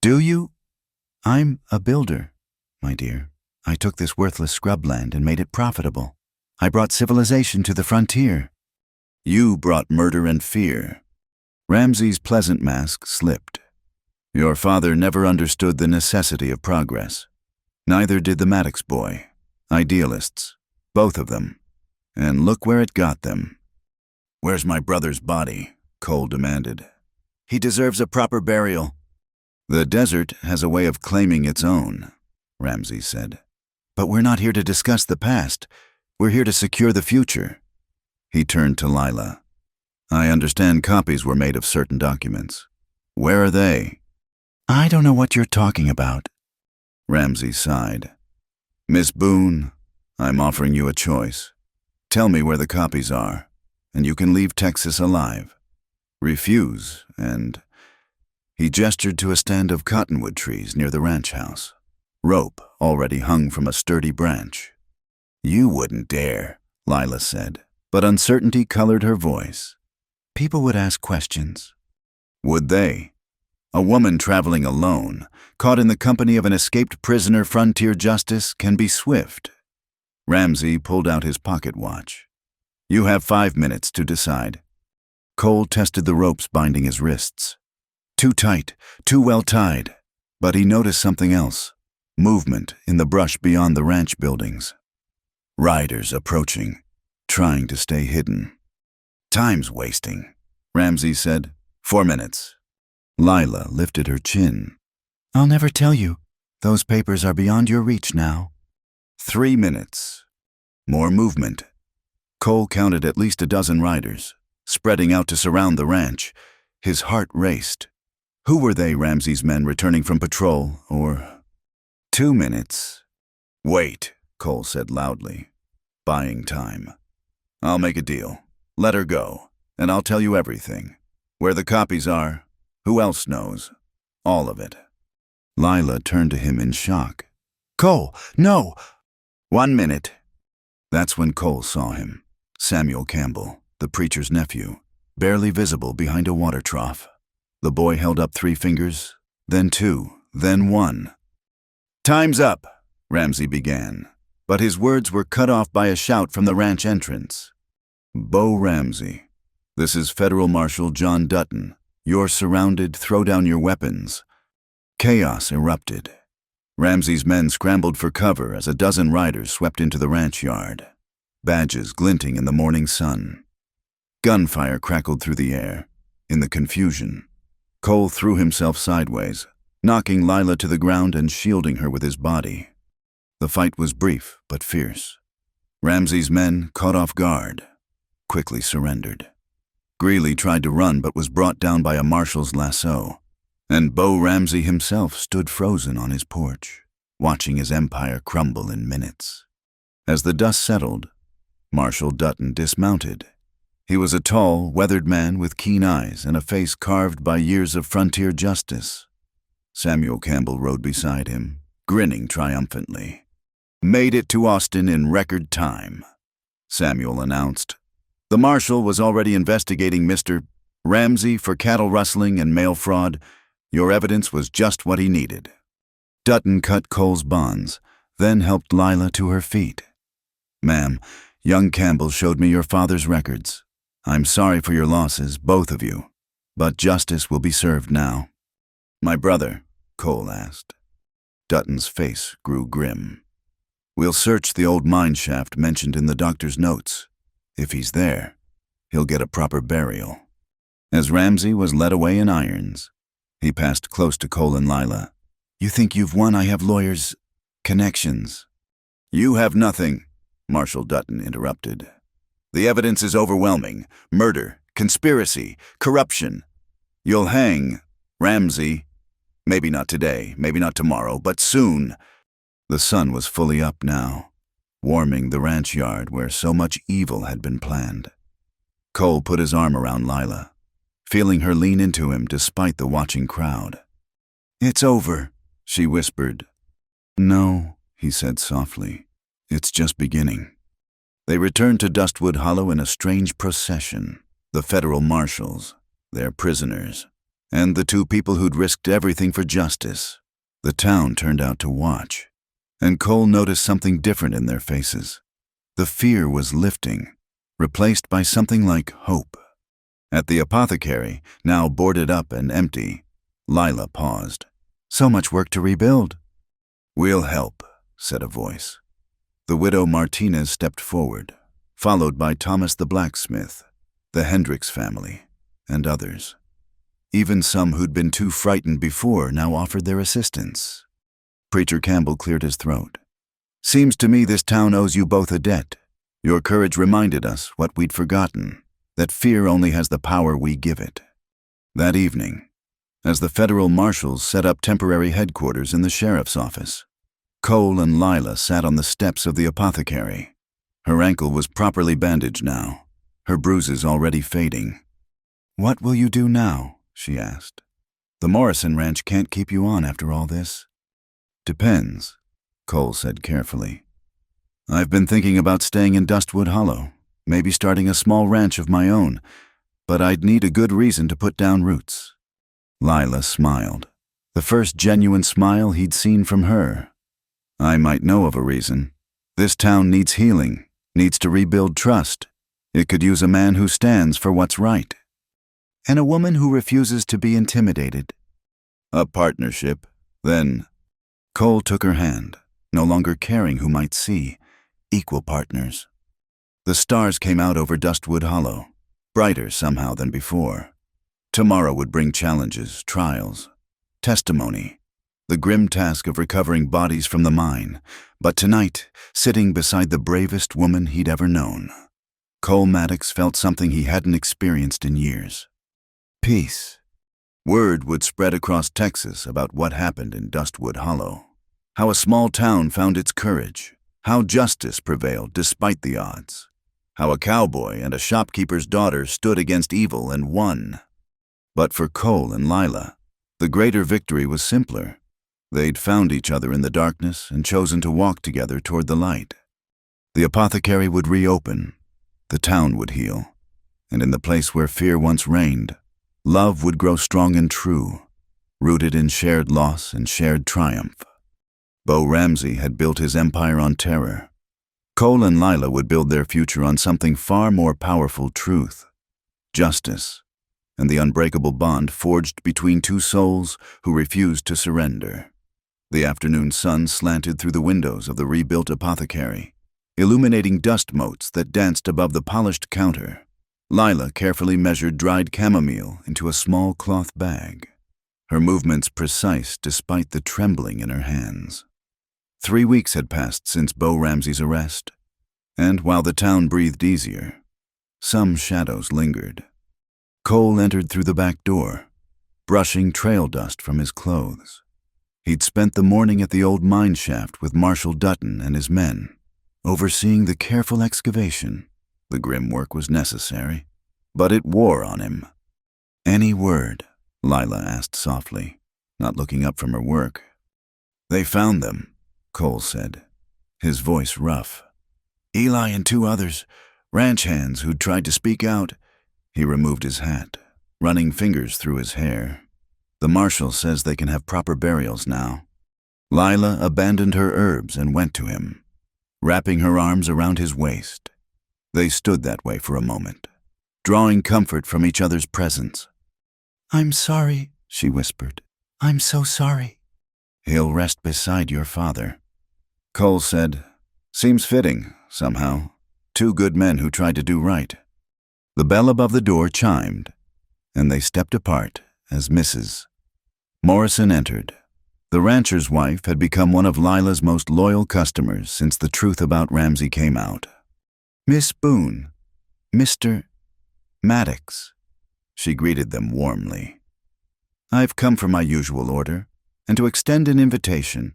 A: "Do you?" "I'm a builder, my dear. I took this worthless scrubland and made it profitable. I brought civilization to the frontier." "You brought murder and fear." Ramsey's pleasant mask slipped. "Your father never understood the necessity of progress. Neither did the Maddox boy. Idealists, both of them. And look where it got them." "Where's my brother's body?" Cole demanded. "He deserves a proper burial." "The desert has a way of claiming its own," Ramsey said. "But we're not here to discuss the past. We're here to secure the future." He turned to Lila. "I understand copies were made of certain documents. Where are they?" "I don't know what you're talking about." Ramsey sighed. "Miss Boone, I'm offering you a choice. Tell me where the copies are, and you can leave Texas alive. Refuse, and..." He gestured to a stand of cottonwood trees near the ranch house. Rope already hung from a sturdy branch. "You wouldn't dare," Lila said, but uncertainty colored her voice. "People would ask questions." Would they? A woman traveling alone, caught in the company of an escaped prisoner, frontier justice can be swift. Ramsey pulled out his pocket watch. "You have 5 minutes to decide." Cole tested the ropes binding his wrists. Too tight, too well tied. But he noticed something else. Movement in the brush beyond the ranch buildings. Riders approaching, trying to stay hidden. "Time's wasting," Ramsey said. 4 minutes. Lila lifted her chin. "I'll never tell you. Those papers are beyond your reach now." 3 minutes. More movement. Cole counted at least a dozen riders, spreading out to surround the ranch. His heart raced. Who were they, Ramsey's men returning from patrol, or... 2 minutes. "Wait," Cole said loudly. "Buying time. I'll make a deal. Let her go, and I'll tell you everything. Where the copies are, who else knows. All of it." Lila turned to him in shock. "Cole, no!" 1 minute. That's when Cole saw him. Samuel Campbell, the preacher's nephew, barely visible behind a water trough. The boy held up 3 fingers, then 2, then 1. "Time's up," Ramsey began, but his words were cut off by a shout from the ranch entrance. "Bo Ramsey, this is Federal Marshal John Dutton. You're surrounded, throw down your weapons." Chaos erupted. Ramsey's men scrambled for cover as a dozen riders swept into the ranch yard, badges glinting in the morning sun. Gunfire crackled through the air. In the confusion, Cole threw himself sideways, knocking Lila to the ground and shielding her with his body. The fight was brief but fierce. Ramsey's men, caught off guard, quickly surrendered. Greeley tried to run but was brought down by a marshal's lasso, and Bo Ramsey himself stood frozen on his porch, watching his empire crumble in minutes. As the dust settled, Marshal Dutton dismounted. He was a tall, weathered man with keen eyes and a face carved by years of frontier justice. Samuel Campbell rode beside him, grinning triumphantly. "Made it to Austin in record time," Samuel announced. "The marshal was already investigating Mr. Ramsey for cattle rustling and mail fraud. Your evidence was just what he needed." Dutton cut Cole's bonds, then helped Lila to her feet. "Ma'am, young Campbell showed me your father's records. I'm sorry for your losses, both of you, but justice will be served now." "My brother?" Cole asked. Dutton's face grew grim. "We'll search the old mine shaft mentioned in the doctor's notes. If he's there, he'll get a proper burial." As Ramsey was led away in irons, he passed close to Cole and Lila. "You think you've won? I have lawyers' connections." "You have nothing," Marshal Dutton interrupted. "The evidence is overwhelming. Murder, conspiracy, corruption. You'll hang, Ramsey." Maybe not today, maybe not tomorrow, but soon. The sun was fully up now, warming the ranch yard where so much evil had been planned. Cole put his arm around Lila, feeling her lean into him despite the watching crowd. "It's over," she whispered. "No," he said softly. "It's just beginning." They returned to Dustwood Hollow in a strange procession. The federal marshals, their prisoners, and the two people who'd risked everything for justice. The town turned out to watch, and Cole noticed something different in their faces. The fear was lifting, replaced by something like hope. At the apothecary, now boarded up and empty, Lila paused. "So much work to rebuild." "We'll help," said a voice. The widow Martinez stepped forward, followed by Thomas the blacksmith, the Hendricks family, and others. Even some who'd been too frightened before now offered their assistance. Preacher Campbell cleared his throat. "Seems to me this town owes you both a debt. Your courage reminded us what we'd forgotten, that fear only has the power we give it." That evening, as the federal marshals set up temporary headquarters in the sheriff's office, Cole and Lila sat on the steps of the apothecary. Her ankle was properly bandaged now, her bruises already fading. "What will you do now?" she asked. "The Morrison Ranch can't keep you on after all this." "Depends," Cole said carefully. "I've been thinking about staying in Dustwood Hollow, maybe starting a small ranch of my own, but I'd need a good reason to put down roots." Lila smiled, the first genuine smile he'd seen from her. "I might know of a reason. This town needs healing, needs to rebuild trust. It could use a man who stands for what's right." "And a woman who refuses to be intimidated." "A partnership, then." Cole took her hand, no longer caring who might see. Equal partners. The stars came out over Dustwood Hollow, brighter somehow than before. Tomorrow would bring challenges, trials, testimony, the grim task of recovering bodies from the mine, but tonight, sitting beside the bravest woman he'd ever known, Cole Maddox felt something he hadn't experienced in years. Peace. Word would spread across Texas about what happened in Dustwood Hollow, how a small town found its courage, how justice prevailed despite the odds, how a cowboy and a shopkeeper's daughter stood against evil and won. But for Cole and Lila, the greater victory was simpler. They'd found each other in the darkness and chosen to walk together toward the light. The apothecary would reopen, the town would heal, and in the place where fear once reigned, love would grow strong and true, rooted in shared loss and shared triumph. Bo Ramsey had built his empire on terror. Cole and Lila would build their future on something far more powerful: truth, justice, and the unbreakable bond forged between two souls who refused to surrender. The afternoon sun slanted through the windows of the rebuilt apothecary, illuminating dust motes that danced above the polished counter. Lila carefully measured dried chamomile into a small cloth bag, her movements precise despite the trembling in her hands. 3 weeks had passed since Bo Ramsey's arrest, and while the town breathed easier, some shadows lingered. Cole entered through the back door, brushing trail dust from his clothes. He'd spent the morning at the old mine shaft with Marshal Dutton and his men, overseeing the careful excavation. The grim work was necessary, but it wore on him. "Any word?" Lila asked softly, not looking up from her work. "They found them," Cole said, his voice rough. "Eli and 2 others, ranch hands who'd tried to speak out." He removed his hat, running fingers through his hair. "The marshal says they can have proper burials now." Lila abandoned her herbs and went to him, wrapping her arms around his waist. They stood that way for a moment, drawing comfort from each other's presence. "I'm sorry," she whispered. "I'm so sorry." "He'll rest beside your father," Cole said. "Seems fitting, somehow. 2 good men who tried to do right." The bell above the door chimed, and they stepped apart as Mrs. Morrison entered. The rancher's wife had become one of Lila's most loyal customers since the truth about Ramsey came out. "Miss Boone, Mr. Maddox," she greeted them warmly. "I've come for my usual order, and to extend an invitation.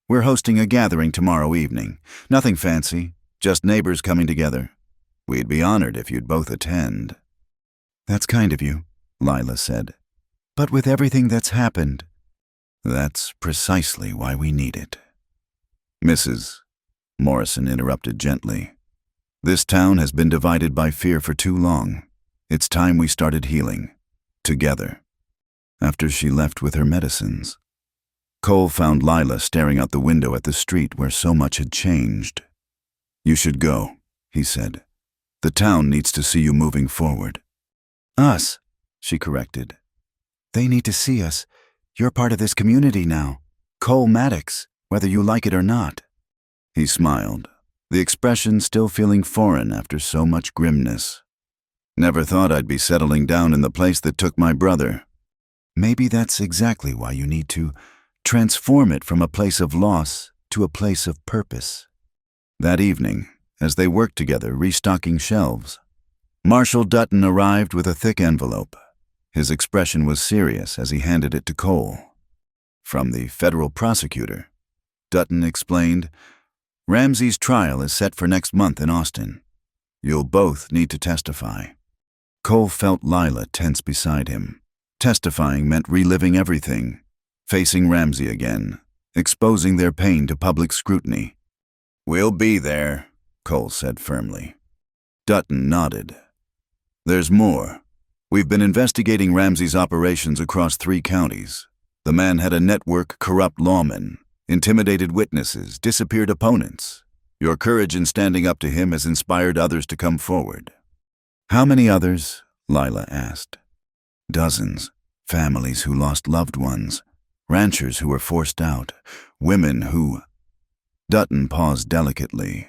A: We're hosting a gathering tomorrow evening. Nothing fancy, just neighbors coming together. We'd be honored if you'd both attend." "That's kind of you," Lila said. "But with everything that's happened—" "That's precisely why we need it." "Mrs." Morrison interrupted gently. "This town has been divided by fear for too long. It's time we started healing. Together." After she left with her medicines, Cole found Lila staring out the window at the street where so much had changed. "You should go," he said. "The town needs to see you moving forward." "Us," she corrected. "They need to see us. You're part of this community now. Cole Maddox, whether you like it or not." He smiled, the expression still feeling foreign after so much grimness. "Never thought I'd be settling down in the place that took my brother." "Maybe that's exactly why you need to transform it from a place of loss to a place of purpose." That evening, as they worked together restocking shelves, Marshal Dutton arrived with a thick envelope. His expression was serious as he handed it to Cole. "From the federal prosecutor," Dutton explained. "Ramsey's trial is set for next month in Austin. You'll both need to testify." Cole felt Lila tense beside him. Testifying meant reliving everything, facing Ramsey again, exposing their pain to public scrutiny. "We'll be there," Cole said firmly. Dutton nodded. "There's more. We've been investigating Ramsey's operations across 3 counties. The man had a network of corrupt lawmen, intimidated witnesses, disappeared opponents. Your courage in standing up to him has inspired others to come forward." "How many others?" Lila asked. "Dozens. Families who lost loved ones, ranchers who were forced out, women who—" Dutton paused delicately.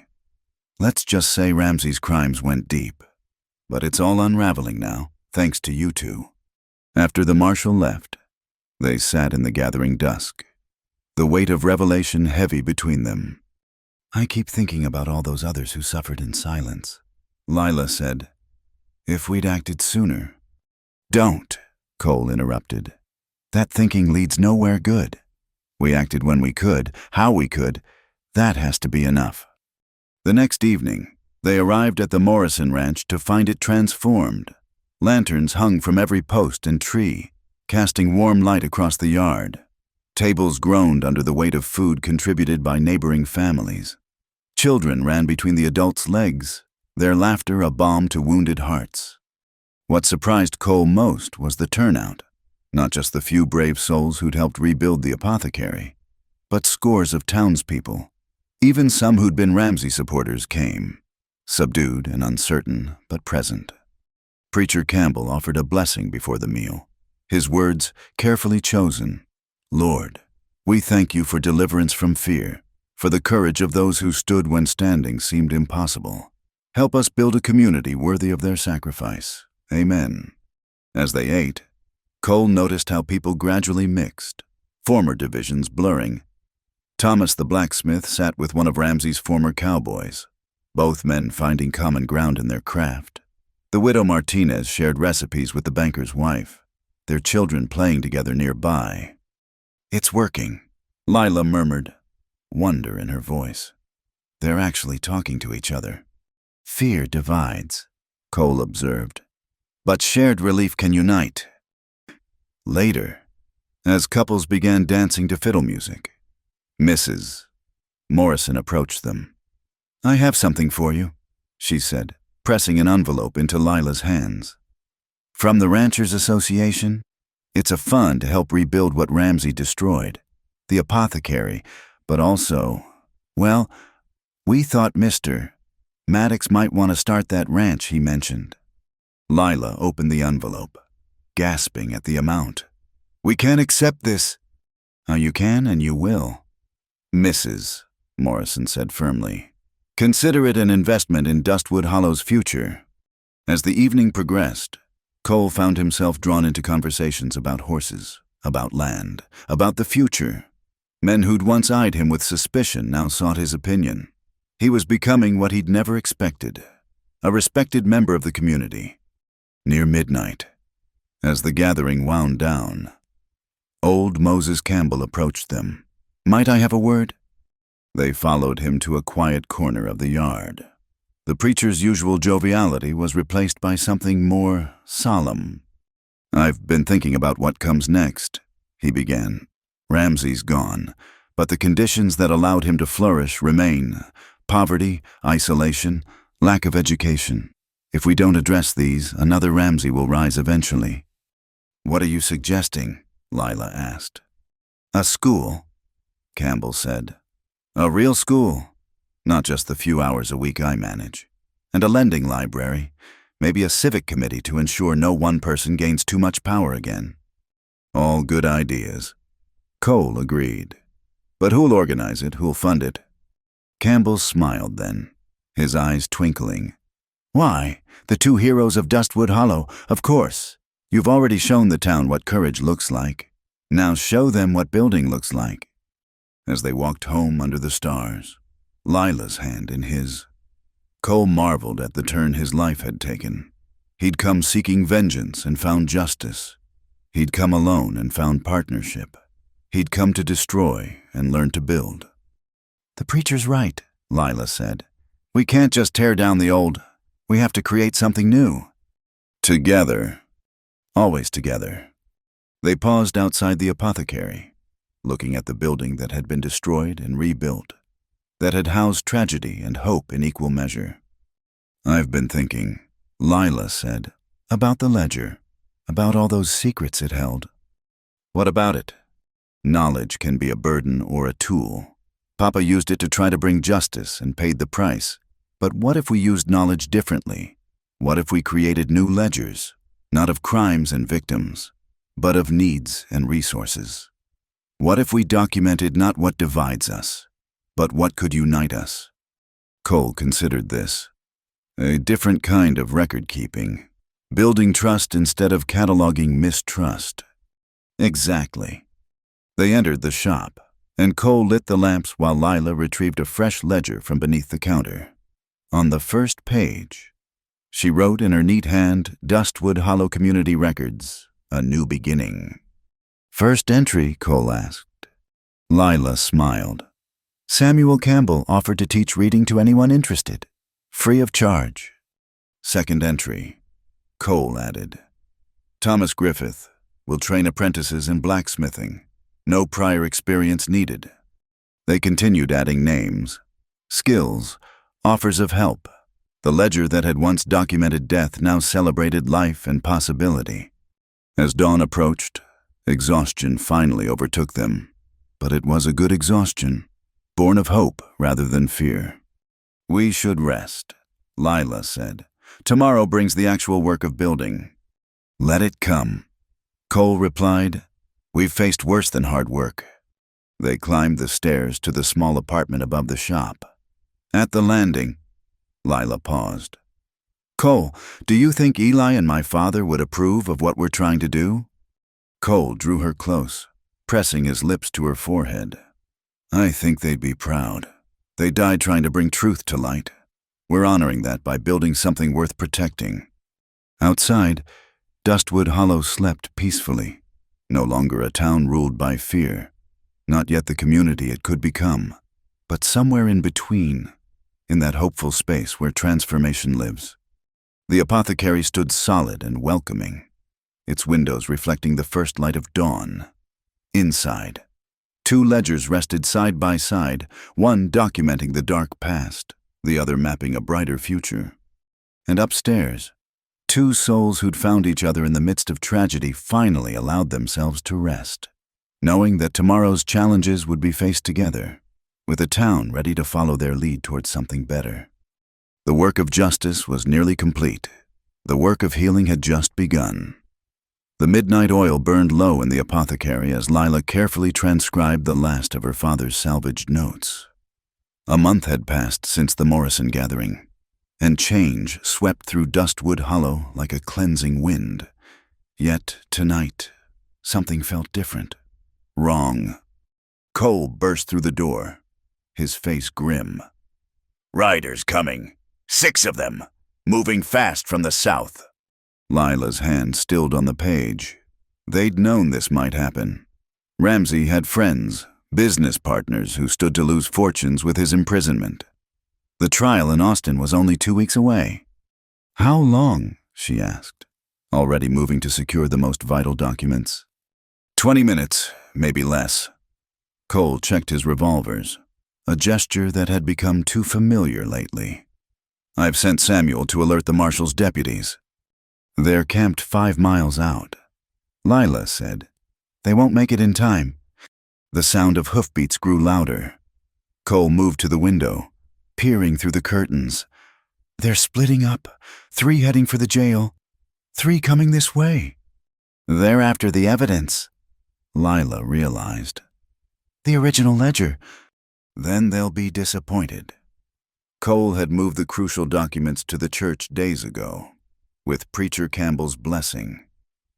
A: "Let's just say Ramsey's crimes went deep. But it's all unraveling now, thanks to you two." After the marshal left, they sat in the gathering dusk, the weight of revelation heavy between them. "I keep thinking about all those others who suffered in silence," Lila said. "If we'd acted sooner—" "Don't," Cole interrupted. "That thinking leads nowhere good. We acted when we could, how we could. That has to be enough." The next evening, they arrived at the Morrison Ranch to find it transformed. Lanterns hung from every post and tree, casting warm light across the yard. Tables groaned under the weight of food contributed by neighboring families. Children ran between the adults' legs, their laughter a balm to wounded hearts. What surprised Cole most was the turnout, not just the few brave souls who'd helped rebuild the apothecary, but scores of townspeople. Even some who'd been Ramsey supporters came, subdued and uncertain, but present. Preacher Campbell offered a blessing before the meal, his words carefully chosen. "Lord, we thank you for deliverance from fear, for the courage of those who stood when standing seemed impossible. Help us build a community worthy of their sacrifice. Amen." As they ate, Cole noticed how people gradually mixed, former divisions blurring. Thomas the blacksmith sat with one of Ramsey's former cowboys, both men finding common ground in their craft. The widow Martinez shared recipes with the banker's wife, their children playing together nearby. "It's working," Lila murmured, wonder in her voice. "They're actually talking to each other." "Fear divides," Cole observed, "but shared relief can unite." Later, as couples began dancing to fiddle music, Mrs. Morrison approached them. "I have something for you," she said, pressing an envelope into Lila's hands. "From the Ranchers Association. It's a fund to help rebuild what Ramsey destroyed, the apothecary, but also, well, we thought Mr. Maddox might want to start that ranch he mentioned." Lila opened the envelope, gasping at the amount. "We can't accept this." "Oh, you can and you will." "Mrs." Morrison said firmly. "Consider it an investment in Dustwood Hollow's future." As the evening progressed, Cole found himself drawn into conversations about horses, about land, about the future. Men who'd once eyed him with suspicion now sought his opinion. He was becoming what he'd never expected, a respected member of the community. Near midnight, as the gathering wound down, Old Moses Campbell approached them. "Might I have a word?" They followed him to a quiet corner of the yard. The preacher's usual joviality was replaced by something more solemn. "I've been thinking about what comes next," he began. "Ramsey's gone, but the conditions that allowed him to flourish remain: poverty, isolation, lack of education. If we don't address these, another Ramsey will rise eventually." "What are you suggesting?" Lila asked. "A school," Campbell said. "A real school, not just the few hours a week I manage. And a lending library, maybe a civic committee to ensure no one person gains too much power again." "All good ideas." Cole agreed. "But who'll organize it? Who'll fund it?" Campbell smiled then, his eyes twinkling. "Why, the two heroes of Dustwood Hollow, of course. You've already shown the town what courage looks like. Now show them what building looks like." As they walked home under the stars, Lila's hand in his, Cole marveled at the turn his life had taken. He'd come seeking vengeance and found justice. He'd come alone and found partnership. He'd come to destroy and learn to build. "The preacher's right," Lila said. "We can't just tear down the old. We have to create something new. Together. Always together." They paused outside the apothecary, looking at the building that had been destroyed and rebuilt, that had housed tragedy and hope in equal measure. "I've been thinking," Lila said, "about the ledger, about all those secrets it held." "What about it?" "Knowledge can be a burden or a tool. Papa used it to try to bring justice and paid the price. But what if we used knowledge differently? What if we created new ledgers, not of crimes and victims, but of needs and resources? What if we documented not what divides us, but what could unite us?" Cole considered this. A different kind of record-keeping, building trust instead of cataloging mistrust. Exactly. They entered the shop, and Cole lit the lamps while Lila retrieved a fresh ledger from beneath the counter. On the first page, she wrote in her neat hand, "Dustwood Hollow Community Records, a new beginning." "First entry?" Cole asked. Lila smiled. "Samuel Campbell offered to teach reading to anyone interested, free of charge." "Second entry," Cole added. "Thomas Griffith will train apprentices in blacksmithing. No prior experience needed." They continued adding names, skills, offers of help. The ledger that had once documented death now celebrated life and possibility. As dawn approached, exhaustion finally overtook them. But it was a good exhaustion, born of hope rather than fear. "We should rest," Lila said. "Tomorrow brings the actual work of building." "Let it come," Cole replied. "We've faced worse than hard work." They climbed the stairs to the small apartment above the shop. At the landing, Lila paused. "Cole, do you think Eli and my father would approve of what we're trying to do?" Cole drew her close, pressing his lips to her forehead. "I think they'd be proud. They died trying to bring truth to light. We're honoring that by building something worth protecting." Outside, Dustwood Hollow slept peacefully. No longer a town ruled by fear. Not yet the community it could become. But somewhere in between, in that hopeful space where transformation lives. The apothecary stood solid and welcoming, its windows reflecting the first light of dawn. Inside, two ledgers rested side by side, one documenting the dark past, the other mapping a brighter future. And upstairs, two souls who'd found each other in the midst of tragedy finally allowed themselves to rest, knowing that tomorrow's challenges would be faced together, with a town ready to follow their lead towards something better. The work of justice was nearly complete. The work of healing had just begun. The midnight oil burned low in the apothecary as Lila carefully transcribed the last of her father's salvaged notes. A month had passed since the Morrison gathering, and change swept through Dustwood Hollow like a cleansing wind. Yet tonight, something felt different. Wrong. Cole burst through the door, his face grim. "Riders coming. 6 of them, moving fast from the south." Lila's hand stilled on the page. They'd known this might happen. Ramsey had friends, business partners who stood to lose fortunes with his imprisonment. The trial in Austin was only 2 weeks away. "How long?" she asked, already moving to secure the most vital documents. 20 minutes, maybe less. Cole checked his revolvers, a gesture that had become too familiar lately. "I've sent Samuel to alert the marshal's deputies." "They're camped 5 miles out," Lila said. "They won't make it in time." The sound of hoofbeats grew louder. Cole moved to the window, peering through the curtains. "They're splitting up. 3 heading for the jail. 3 coming this way." "They're after the evidence," Lila realized. "The original ledger." "Then they'll be disappointed." Cole had moved the crucial documents to the church days ago, with Preacher Campbell's blessing,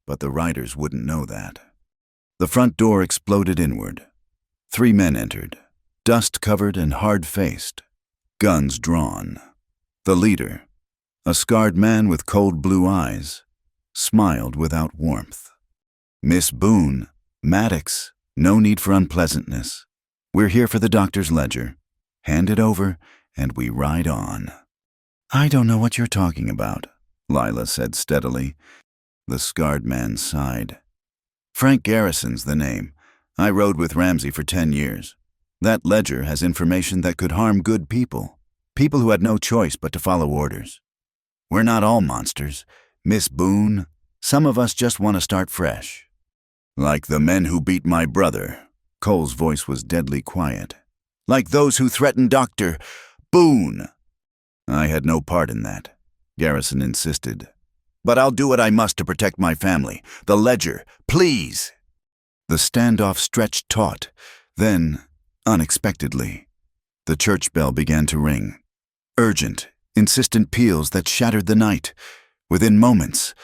A: but the writers wouldn't know that. The front door exploded inward. 3 men entered, dust-covered and hard-faced, guns drawn. The leader, a scarred man with cold blue eyes, smiled without warmth. "Miss Boone, Maddox, no need for unpleasantness. We're here for the doctor's ledger. Hand it over, and we ride on." "I don't know what you're talking about," Lila said steadily. The scarred man sighed. "Frank Garrison's the name. I rode with Ramsey for 10 years. That ledger has information that could harm good people who had no choice but to follow orders. We're not all monsters. Miss Boone, some of us just want to start fresh." "Like the men who beat my brother." Cole's voice was deadly quiet. "Like those who threatened Dr. Boone." "I had no part in that," Garrison insisted. "But I'll do what I must to protect my family. The ledger, please." The standoff stretched taut. Then, unexpectedly, the church bell began to ring. Urgent, insistent peals that shattered the night. Within moments,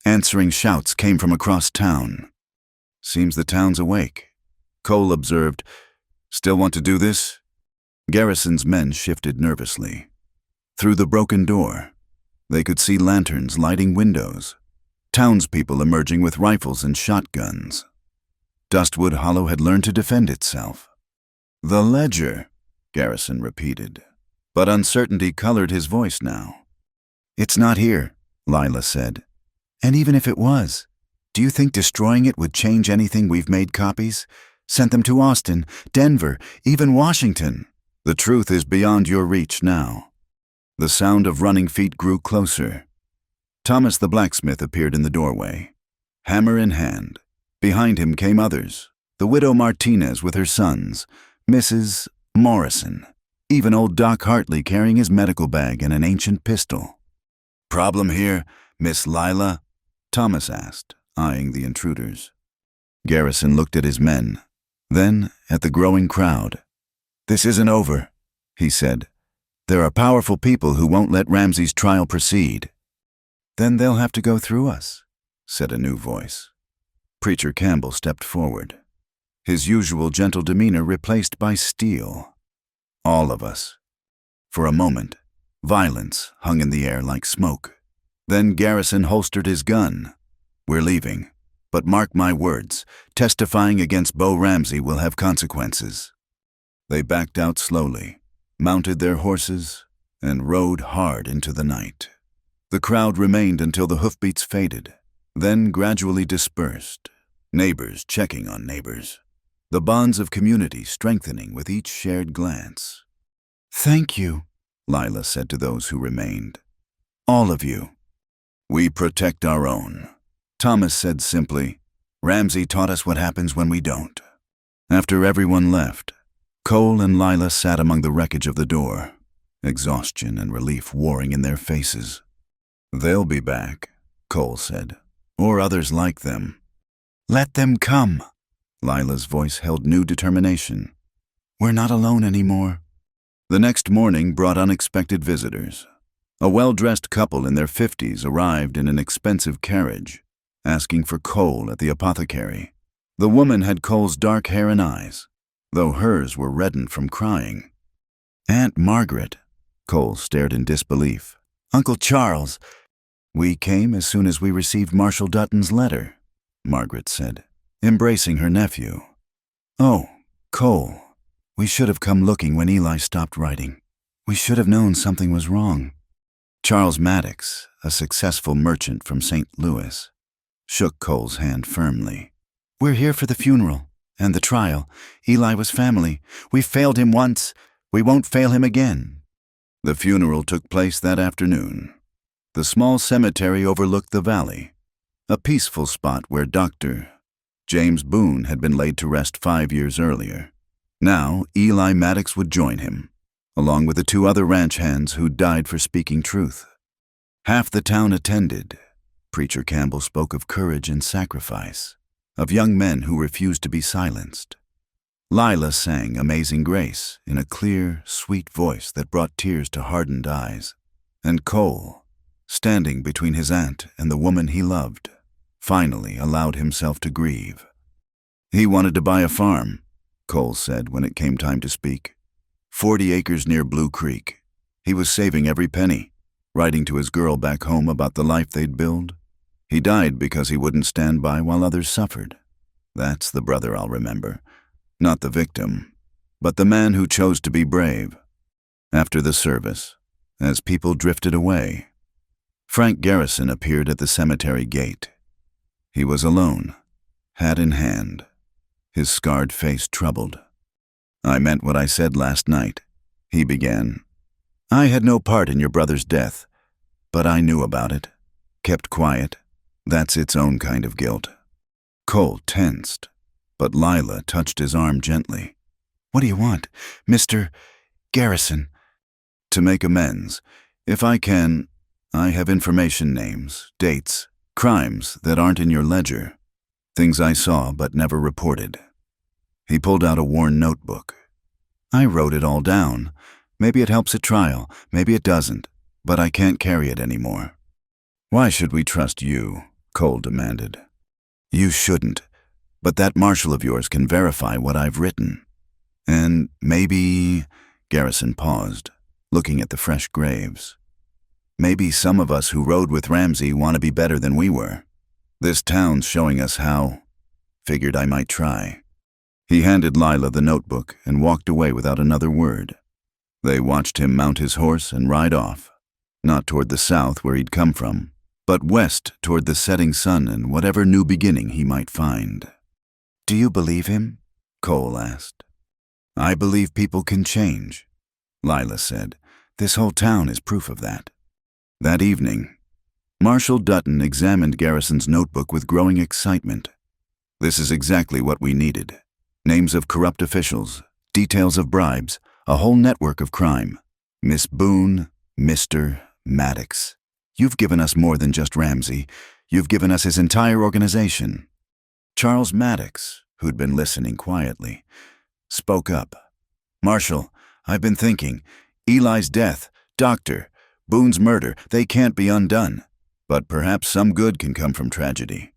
A: answering shouts came from across town. "Seems the town's awake," Cole observed. "Still want to do this?" Garrison's men shifted nervously. Through the broken door, they could see lanterns lighting windows, townspeople emerging with rifles and shotguns. Dustwood Hollow had learned to defend itself. "The ledger," Garrison repeated, but uncertainty colored his voice now. "It's not here," Lila said. "And even if it was, do you think destroying it would change anything? We've made copies, sent them to Austin, Denver, even Washington. The truth is beyond your reach now." The sound of running feet grew closer. Thomas the blacksmith appeared in the doorway, hammer in hand. Behind him came others, the widow Martinez with her sons, Mrs. Morrison, even old Doc Hartley carrying his medical bag and an ancient pistol. "Problem here, Miss Lila?" Thomas asked, eyeing the intruders. Garrison looked at his men, then at the growing crowd. "This isn't over," he said. "There are powerful people who won't let Ramsey's trial proceed." "Then they'll have to go through us," said a new voice. Preacher Campbell stepped forward, his usual gentle demeanor replaced by steel. "All of us." For a moment, violence hung in the air like smoke. Then Garrison holstered his gun. "We're leaving, but mark my words, testifying against Bo Ramsey will have consequences." They backed out slowly, mounted their horses, and rode hard into the night. The crowd remained until the hoofbeats faded, then gradually dispersed, neighbors checking on neighbors, the bonds of community strengthening with each shared glance. "Thank you," Lila said to those who remained. "All of you." "We protect our own," Thomas said simply. "Ramsey taught us what happens when we don't." After everyone left, Cole and Lila sat among the wreckage of the door, exhaustion and relief warring in their faces. "They'll be back," Cole said, "or others like them." "Let them come." Lila's voice held new determination. "We're not alone anymore." The next morning brought unexpected visitors. A well-dressed couple in their 50s arrived in an expensive carriage, asking for Cole at the apothecary. The woman had Cole's dark hair and eyes, though hers were reddened from crying. "Aunt Margaret," Cole stared in disbelief. "Uncle Charles." "We came as soon as we received Marshal Dutton's letter," Margaret said, embracing her nephew. "Oh, Cole, we should have come looking when Eli stopped writing. We should have known something was wrong." Charles Maddox, a successful merchant from St. Louis, shook Cole's hand firmly. "We're here for the funeral and the trial. Eli was family. We failed him once. We won't fail him again." The funeral took place that afternoon. The small cemetery overlooked the valley, a peaceful spot where Dr. James Boone had been laid to rest 5 years earlier. Now Eli Maddox would join him, along with the 2 other ranch hands who died for speaking truth. Half the town attended. Preacher Campbell spoke of courage and sacrifice, of young men who refused to be silenced. Lila sang Amazing Grace in a clear, sweet voice that brought tears to hardened eyes. And Cole, standing between his aunt and the woman he loved, finally allowed himself to grieve. He wanted to buy a farm, Cole said when it came time to speak. 40 acres near Blue Creek. He was saving every penny, writing to his girl back home about the life they'd build. He died because he wouldn't stand by while others suffered. That's the brother I'll remember. Not the victim, but the man who chose to be brave. After the service, as people drifted away, Frank Garrison appeared at the cemetery gate. He was alone, hat in hand, his scarred face troubled. "I meant what I said last night," he began. "I had no part in your brother's death, but I knew about it, kept quiet. That's its own kind of guilt." Cole tensed, but Lila touched his arm gently. "What do you want, Mr. Garrison?" "To make amends. If I can, I have information, names, dates, crimes that aren't in your ledger. Things I saw but never reported." He pulled out a worn notebook. "I wrote it all down. Maybe it helps at trial, maybe it doesn't, but I can't carry it anymore." "Why should we trust you?" Cole demanded. "You shouldn't, but that marshal of yours can verify what I've written. And maybe," Garrison paused, looking at the fresh graves, "maybe some of us who rode with Ramsey want to be better than we were. This town's showing us how. Figured I might try." He handed Lila the notebook and walked away without another word. They watched him mount his horse and ride off, not toward the south where he'd come from, but west toward the setting sun and whatever new beginning he might find. "Do you believe him?" Cole asked. "I believe people can change," Lila said. "This whole town is proof of that." That evening, Marshal Dutton examined Garrison's notebook with growing excitement. "This is exactly what we needed. Names of corrupt officials, details of bribes, a whole network of crime. Miss Boone, Mr. Maddox. You've given us more than just Ramsey. You've given us his entire organization." Charles Maddox, who'd been listening quietly, spoke up. "Marshal, I've been thinking. Eli's death, Doctor, Boone's murder, they can't be undone. But perhaps some good can come from tragedy."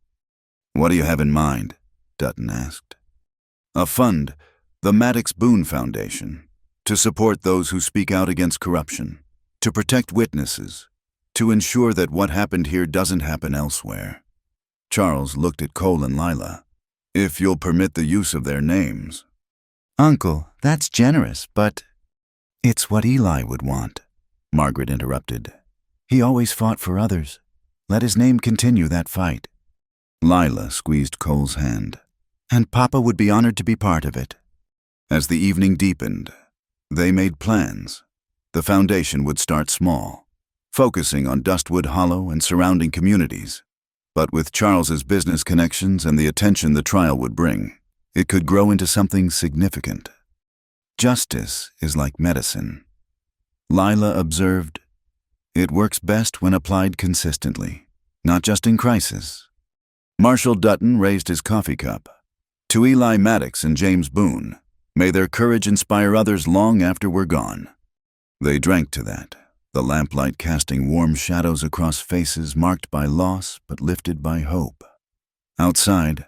A: "What do you have in mind?" Dutton asked. "A fund, the Maddox Boone Foundation, to support those who speak out against corruption, to protect witnesses, to ensure that what happened here doesn't happen elsewhere." Charles looked at Cole and Lila. "If you'll permit the use of their names." "Uncle, that's generous, but—" "It's what Eli would want," Margaret interrupted. "He always fought for others. Let his name continue that fight." Lila squeezed Cole's hand. "And Papa would be honored to be part of it." As the evening deepened, they made plans. The foundation would start small, focusing on Dustwood Hollow and surrounding communities. But with Charles's business connections and the attention the trial would bring, it could grow into something significant. "Justice is like medicine," Lila observed. "It works best when applied consistently, not just in crisis." Marshal Dutton raised his coffee cup. "To Eli Maddox and James Boone, may their courage inspire others long after we're gone." They drank to that, the lamplight casting warm shadows across faces marked by loss but lifted by hope. Outside,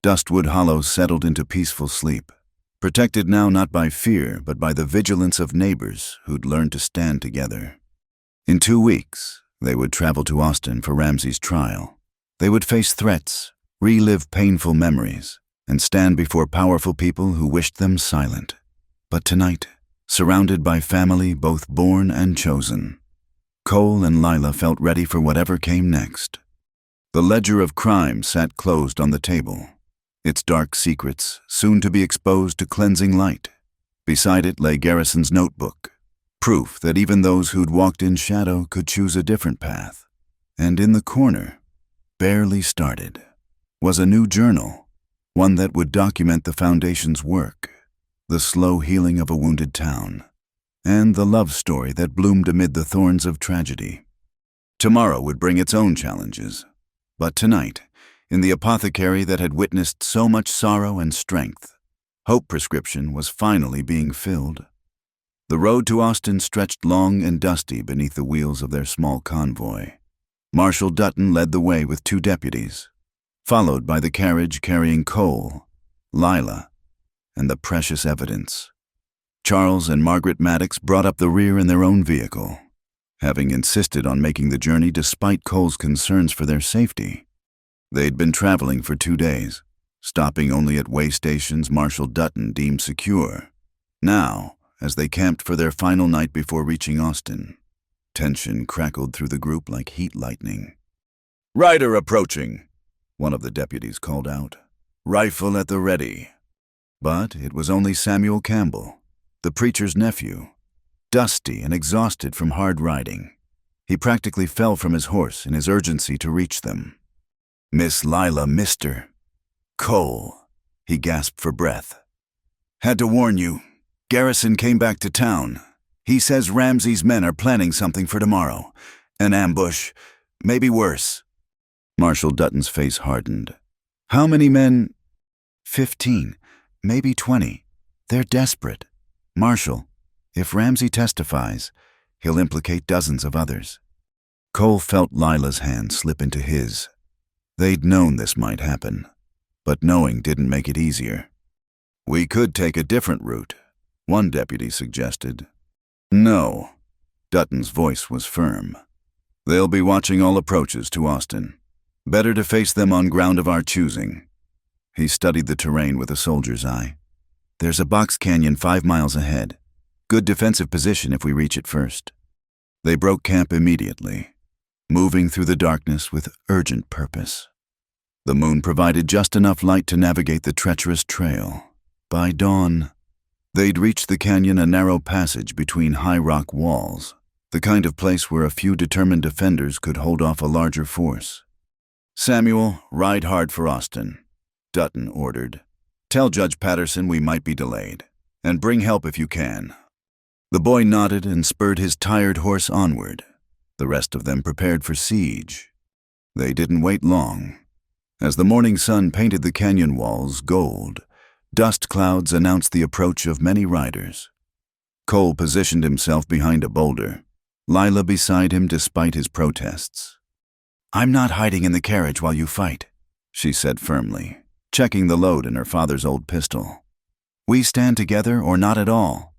A: Dustwood Hollow settled into peaceful sleep, protected now not by fear but by the vigilance of neighbors who'd learned to stand together. In 2 weeks, they would travel to Austin for Ramsey's trial. They would face threats, relive painful memories, and stand before powerful people who wished them silent. But tonight, surrounded by family both born and chosen, Cole and Lila felt ready for whatever came next. The ledger of crime sat closed on the table, its dark secrets soon to be exposed to cleansing light. Beside it lay Garrison's notebook, proof that even those who'd walked in shadow could choose a different path. And in the corner, barely started, was a new journal, one that would document the Foundation's work, the slow healing of a wounded town, and the love story that bloomed amid the thorns of tragedy. Tomorrow would bring its own challenges, but tonight, in the apothecary that had witnessed so much sorrow and strength, hope prescription was finally being filled. The road to Austin stretched long and dusty beneath the wheels of their small convoy. Marshal Dutton led the way with 2 deputies, followed by the carriage carrying Cole, Lila, and the precious evidence. Charles and Margaret Maddox brought up the rear in their own vehicle, having insisted on making the journey despite Cole's concerns for their safety. They'd been traveling for 2 days, stopping only at way stations Marshal Dutton deemed secure. Now, as they camped for their final night before reaching Austin, tension crackled through the group like heat lightning. "Rider approaching," one of the deputies called out, rifle at the ready. But it was only Samuel Campbell, the preacher's nephew, dusty and exhausted from hard riding. He practically fell from his horse in his urgency to reach them. "Miss Lila, Mr. Cole," he gasped for breath. "Had to warn you. Garrison came back to town. He says Ramsey's men are planning something for tomorrow. An ambush, maybe worse." Marshal Dutton's face hardened. "How many men?" 15, maybe 20. They're desperate. Marshal, if Ramsey testifies, he'll implicate dozens of others." Cole felt Lila's hand slip into his. They'd known this might happen, but knowing didn't make it easier. "We could take a different route," one deputy suggested. "No." Dutton's voice was firm. "They'll be watching all approaches to Austin. Better to face them on ground of our choosing." He studied the terrain with a soldier's eye. "There's a box canyon 5 miles ahead. Good defensive position if we reach it first." They broke camp immediately, moving through the darkness with urgent purpose. The moon provided just enough light to navigate the treacherous trail. By dawn, they'd reached the canyon, a narrow passage between high rock walls, the kind of place where a few determined defenders could hold off a larger force. "Samuel, ride hard for Austin," Dutton ordered. "Tell Judge Patterson we might be delayed, and bring help if you can." The boy nodded and spurred his tired horse onward. The rest of them prepared for siege. They didn't wait long. As the morning sun painted the canyon walls gold, dust clouds announced the approach of many riders. Cole positioned himself behind a boulder, Lila beside him despite his protests. "I'm not hiding in the carriage while you fight," she said firmly, checking the load in her father's old pistol. "We stand together or not at all."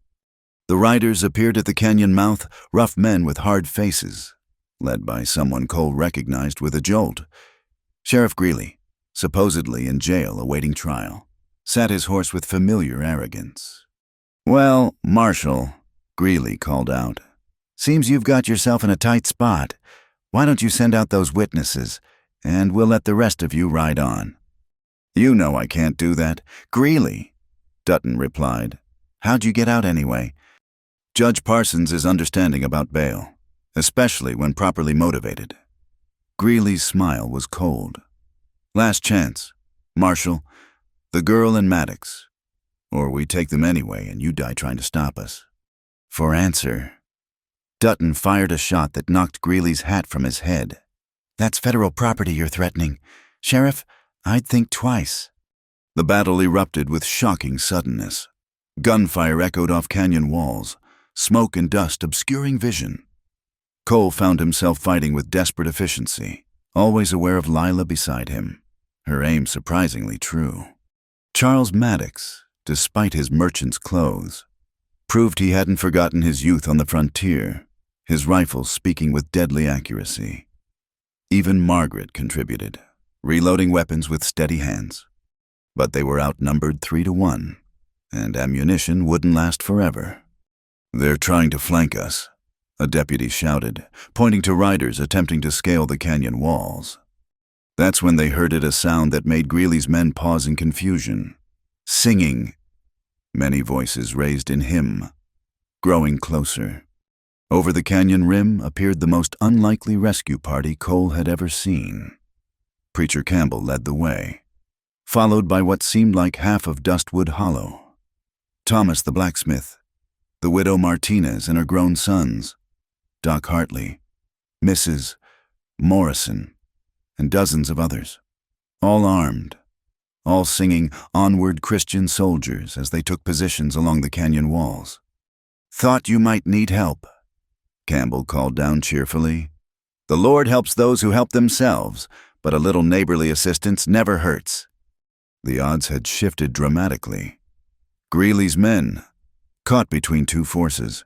A: The riders appeared at the canyon mouth, rough men with hard faces, led by someone Cole recognized with a jolt. Sheriff Greeley, supposedly in jail awaiting trial, sat his horse with familiar arrogance. "Well, Marshal," Greeley called out, "seems you've got yourself in a tight spot. Why don't you send out those witnesses, and we'll let the rest of you ride on." "You know I can't do that." "Greeley," Dutton replied, "how'd you get out anyway?" "Judge Parsons is understanding about bail, especially when properly motivated." Greeley's smile was cold. "Last chance, Marshal, the girl and Maddox, or we take them anyway and you die trying to stop us." For answer, Dutton fired a shot that knocked Greeley's hat from his head. "That's federal property you're threatening. Sheriff, I'd think twice." The battle erupted with shocking suddenness. Gunfire echoed off canyon walls, smoke and dust obscuring vision. Cole found himself fighting with desperate efficiency, always aware of Lila beside him, her aim surprisingly true. Charles Maddox, despite his merchant's clothes, proved he hadn't forgotten his youth on the frontier, his rifle speaking with deadly accuracy. Even Margaret contributed, reloading weapons with steady hands. But they were outnumbered 3-1, and ammunition wouldn't last forever. "They're trying to flank us," a deputy shouted, pointing to riders attempting to scale the canyon walls. That's when they heard a sound that made Greeley's men pause in confusion. Singing. Many voices raised in hymn, growing closer. Over the canyon rim appeared the most unlikely rescue party Cole had ever seen. Preacher Campbell led the way, followed by what seemed like half of Dustwood Hollow. Thomas the blacksmith, the widow Martinez and her grown sons, Doc Hartley, Mrs. Morrison, and dozens of others, all armed, all singing "Onward Christian Soldiers" as they took positions along the canyon walls. "Thought you might need help," Campbell called down cheerfully. "The Lord helps those who help themselves, but a little neighborly assistance never hurts." The odds had shifted dramatically. Greeley's men, caught between two forces,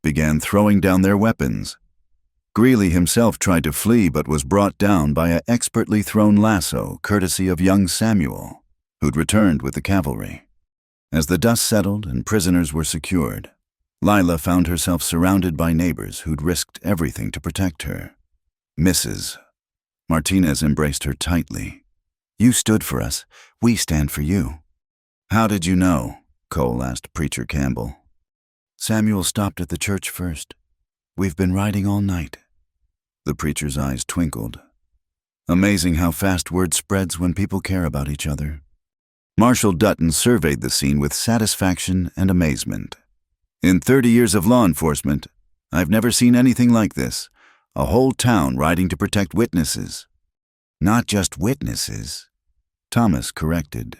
A: began throwing down their weapons. Greeley himself tried to flee but was brought down by an expertly thrown lasso courtesy of young Samuel, who'd returned with the cavalry. As the dust settled and prisoners were secured, Lila found herself surrounded by neighbors who'd risked everything to protect her. Mrs. Martinez embraced her tightly. "You stood for us. We stand for you." "How did you know?" Cole asked Preacher Campbell. "Samuel stopped at the church first. We've been riding all night." The preacher's eyes twinkled. Amazing how fast word spreads when people care about each other. Marshal Dutton surveyed the scene with satisfaction and amazement. "In 30 years of law enforcement, I've never seen anything like this. A whole town riding to protect witnesses." "Not just witnesses," Thomas corrected.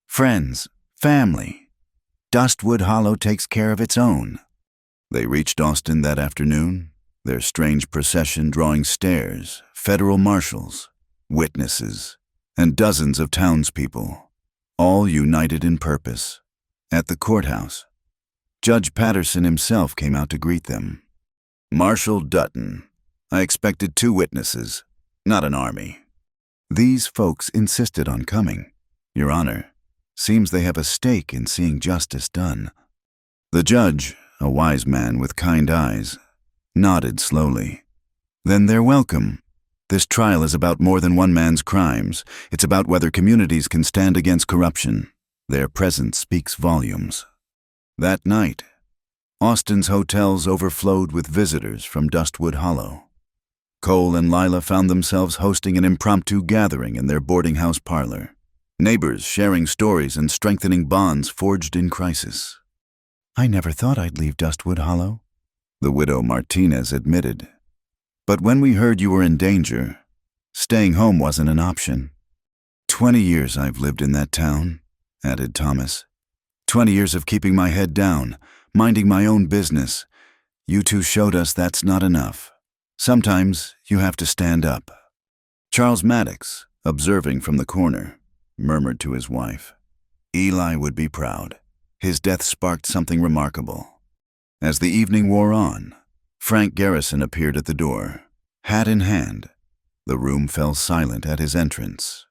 A: "Friends, family. Dustwood Hollow takes care of its own." They reached Austin that afternoon, their strange procession drawing stares, federal marshals, witnesses, and dozens of townspeople, all united in purpose. At the courthouse, Judge Patterson himself came out to greet them. "Marshal Dutton, I expected 2 witnesses, not an army." "These folks insisted on coming, Your Honor. Seems they have a stake in seeing justice done." The judge, a wise man with kind eyes, nodded slowly. "Then they're welcome. This trial is about more than one man's crimes. It's about whether communities can stand against corruption. Their presence speaks volumes." That night, Austin's hotels overflowed with visitors from Dustwood Hollow. Cole and Lila found themselves hosting an impromptu gathering in their boarding house parlor. Neighbors sharing stories and strengthening bonds forged in crisis. "I never thought I'd leave Dustwood Hollow," the widow Martinez admitted. "But when we heard you were in danger, staying home wasn't an option." 20 years I've lived in that town," added Thomas. 20 years of keeping my head down, minding my own business. You two showed us that's not enough. Sometimes you have to stand up." Charles Maddox, observing from the corner, murmured to his wife, "Eli would be proud. His death sparked something remarkable." As the evening wore on, Frank Garrison appeared at the door, hat in hand. The room fell silent at his entrance.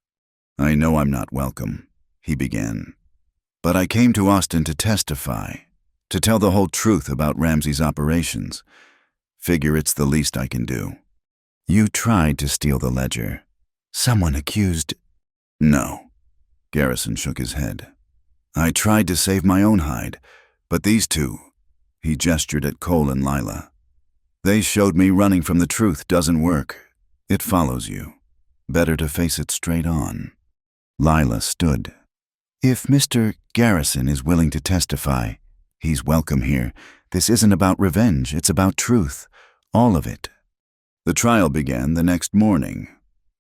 A: "I know I'm not welcome," he began, "but I came to Austin to testify, to tell the whole truth about Ramsey's operations. Figure it's the least I can do." "You tried to steal the ledger. Someone accused—" "No." Garrison shook his head. "I tried to save my own hide, but these two," he gestured at Cole and Lila, "they showed me running from the truth doesn't work. It follows you. Better to face it straight on." Lila stood. "If Mr. Garrison is willing to testify, he's welcome here. This isn't about revenge, it's about truth. All of it." The trial began the next morning.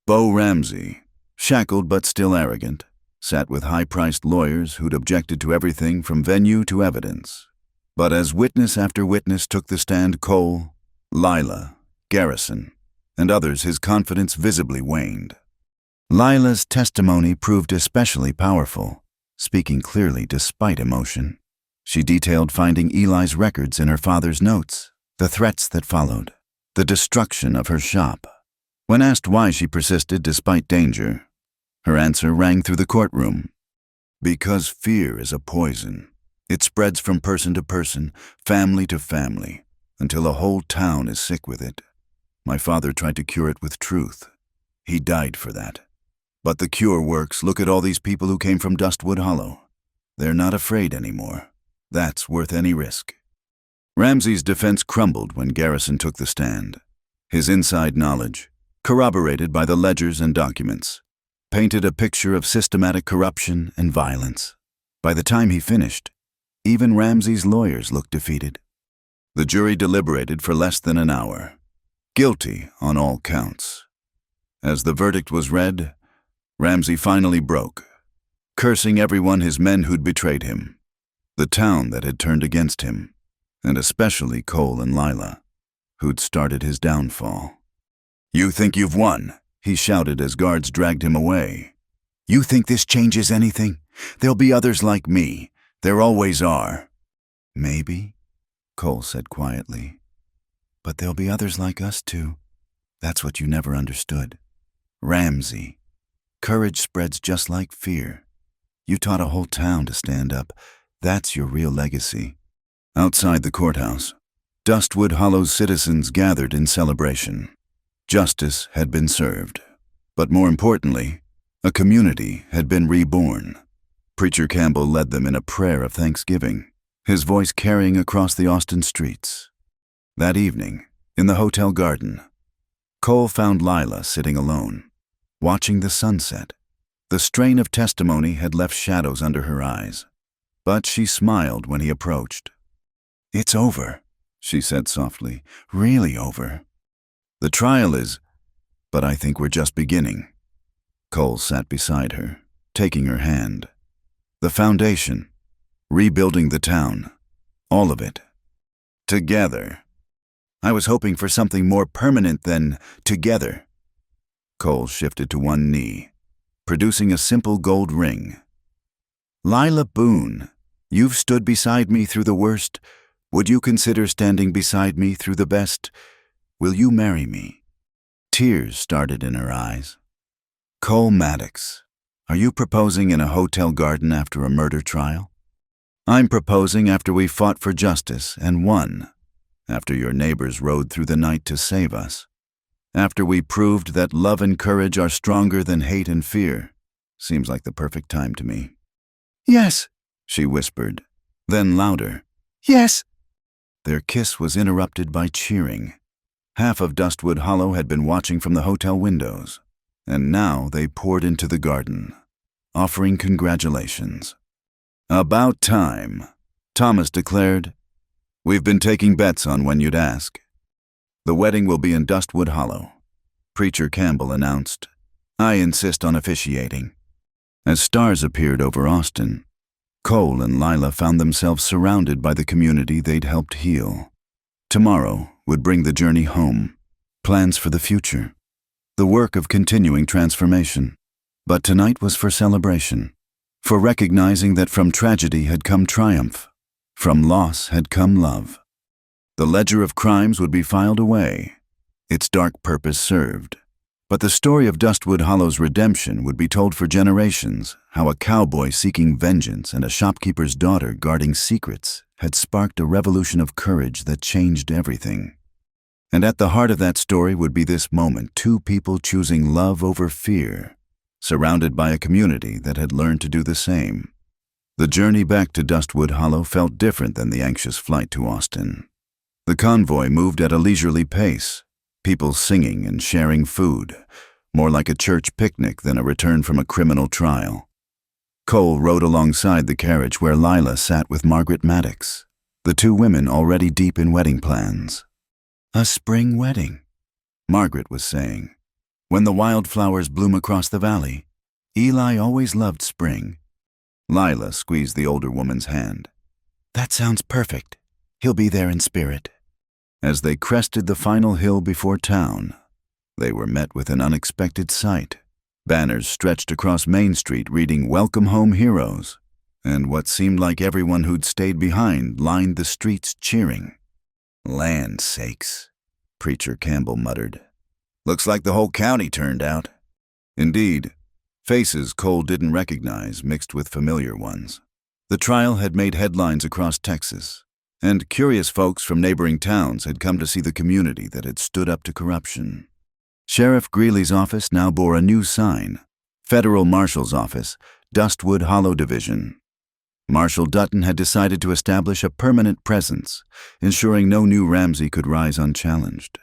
A: Bo Ramsey, shackled but still arrogant, sat with high-priced lawyers who'd objected to everything from venue to evidence. But as witness after witness took the stand, Cole, Lila, Garrison, and others, his confidence visibly waned. Lila's testimony proved especially powerful, speaking clearly despite emotion. She detailed finding Eli's records in her father's notes, the threats that followed, the destruction of her shop. When asked why she persisted despite danger, her answer rang through the courtroom. Because fear is a poison. It spreads from person to person, family to family, until a whole town is sick with it. My father tried to cure it with truth. He died for that. But the cure works. Look at all these people who came from Dustwood Hollow. They're not afraid anymore. That's worth any risk. Ramsey's defense crumbled when Garrison took the stand. His inside knowledge, corroborated by the ledgers and documents, painted a picture of systematic corruption and violence. By the time he finished, even Ramsey's lawyers looked defeated. The jury deliberated for less than an hour. Guilty on all counts. As the verdict was read, Ramsey finally broke, cursing everyone, his men who'd betrayed him, the town that had turned against him, and especially Cole and Lila, who'd started his downfall. "You think you've won?" he shouted as guards dragged him away. "You think this changes anything? There'll be others like me. There always are." "Maybe," Cole said quietly. "But there'll be others like us too. That's what you never understood. Ramsey, courage spreads just like fear. You taught a whole town to stand up. That's your real legacy." Outside the courthouse, Dustwood Hollow's citizens gathered in celebration. Justice had been served. But more importantly, a community had been reborn. Preacher Campbell led them in a prayer of thanksgiving, his voice carrying across the Austin streets. That evening, in the hotel garden, Cole found Lila sitting alone, watching the sunset. The strain of testimony had left shadows under her eyes, but she smiled when he approached. "It's over," she said softly. "Really over. The trial is, but I think we're just beginning." Cole sat beside her, taking her hand. The foundation, rebuilding the town, all of it. Together. I was hoping for something more permanent than together. Cole shifted to one knee, producing a simple gold ring. "Lila Boone, you've stood beside me through the worst. Would you consider standing beside me through the best? Will you marry me?" Tears started in her eyes. "Cole Maddox, are you proposing in a hotel garden after a murder trial?" "I'm proposing after we fought for justice and won. After your neighbors rode through the night to save us. After we proved that love and courage are stronger than hate and fear. Seems like the perfect time to me." "Yes," she whispered, then louder. "Yes." Their kiss was interrupted by cheering. Half of Dustwood Hollow had been watching from the hotel windows, and now they poured into the garden, offering congratulations. "About time," Thomas declared. "We've been taking bets on when you'd ask. The wedding will be in Dustwood Hollow," Preacher Campbell announced. "I insist on officiating." As stars appeared over Austin, Cole and Lila found themselves surrounded by the community they'd helped heal. Tomorrow would bring the journey home, plans for the future, the work of continuing transformation. But tonight was for celebration, for recognizing that from tragedy had come triumph, from loss had come love. The ledger of crimes would be filed away, its dark purpose served. But the story of Dustwood Hollow's redemption would be told for generations, how a cowboy seeking vengeance and a shopkeeper's daughter guarding secrets had sparked a revolution of courage that changed everything. And at the heart of that story would be this moment, two people choosing love over fear, surrounded by a community that had learned to do the same. The journey back to Dustwood Hollow felt different than the anxious flight to Austin. The convoy moved at a leisurely pace, people singing and sharing food, more like a church picnic than a return from a criminal trial. Cole rode alongside the carriage where Lila sat with Margaret Maddox, the two women already deep in wedding plans. "A spring wedding," Margaret was saying. "When the wildflowers bloom across the valley. Eli always loved spring." Lila squeezed the older woman's hand. "That sounds perfect. He'll be there in spirit." As they crested the final hill before town, they were met with an unexpected sight. Banners stretched across Main Street reading "Welcome Home Heroes," and what seemed like everyone who'd stayed behind lined the streets cheering. "Land sakes," Preacher Campbell muttered. "Looks like the whole county turned out." Indeed, Faces Cole didn't recognize mixed with familiar ones. The trial had made headlines across Texas, and curious folks from neighboring towns had come to see the community that had stood up to corruption. Sheriff Greeley's office now bore a new sign: Federal Marshal's Office, Dustwood Hollow Division. Marshal Dutton had decided to establish a permanent presence, ensuring no new Ramsey could rise unchallenged.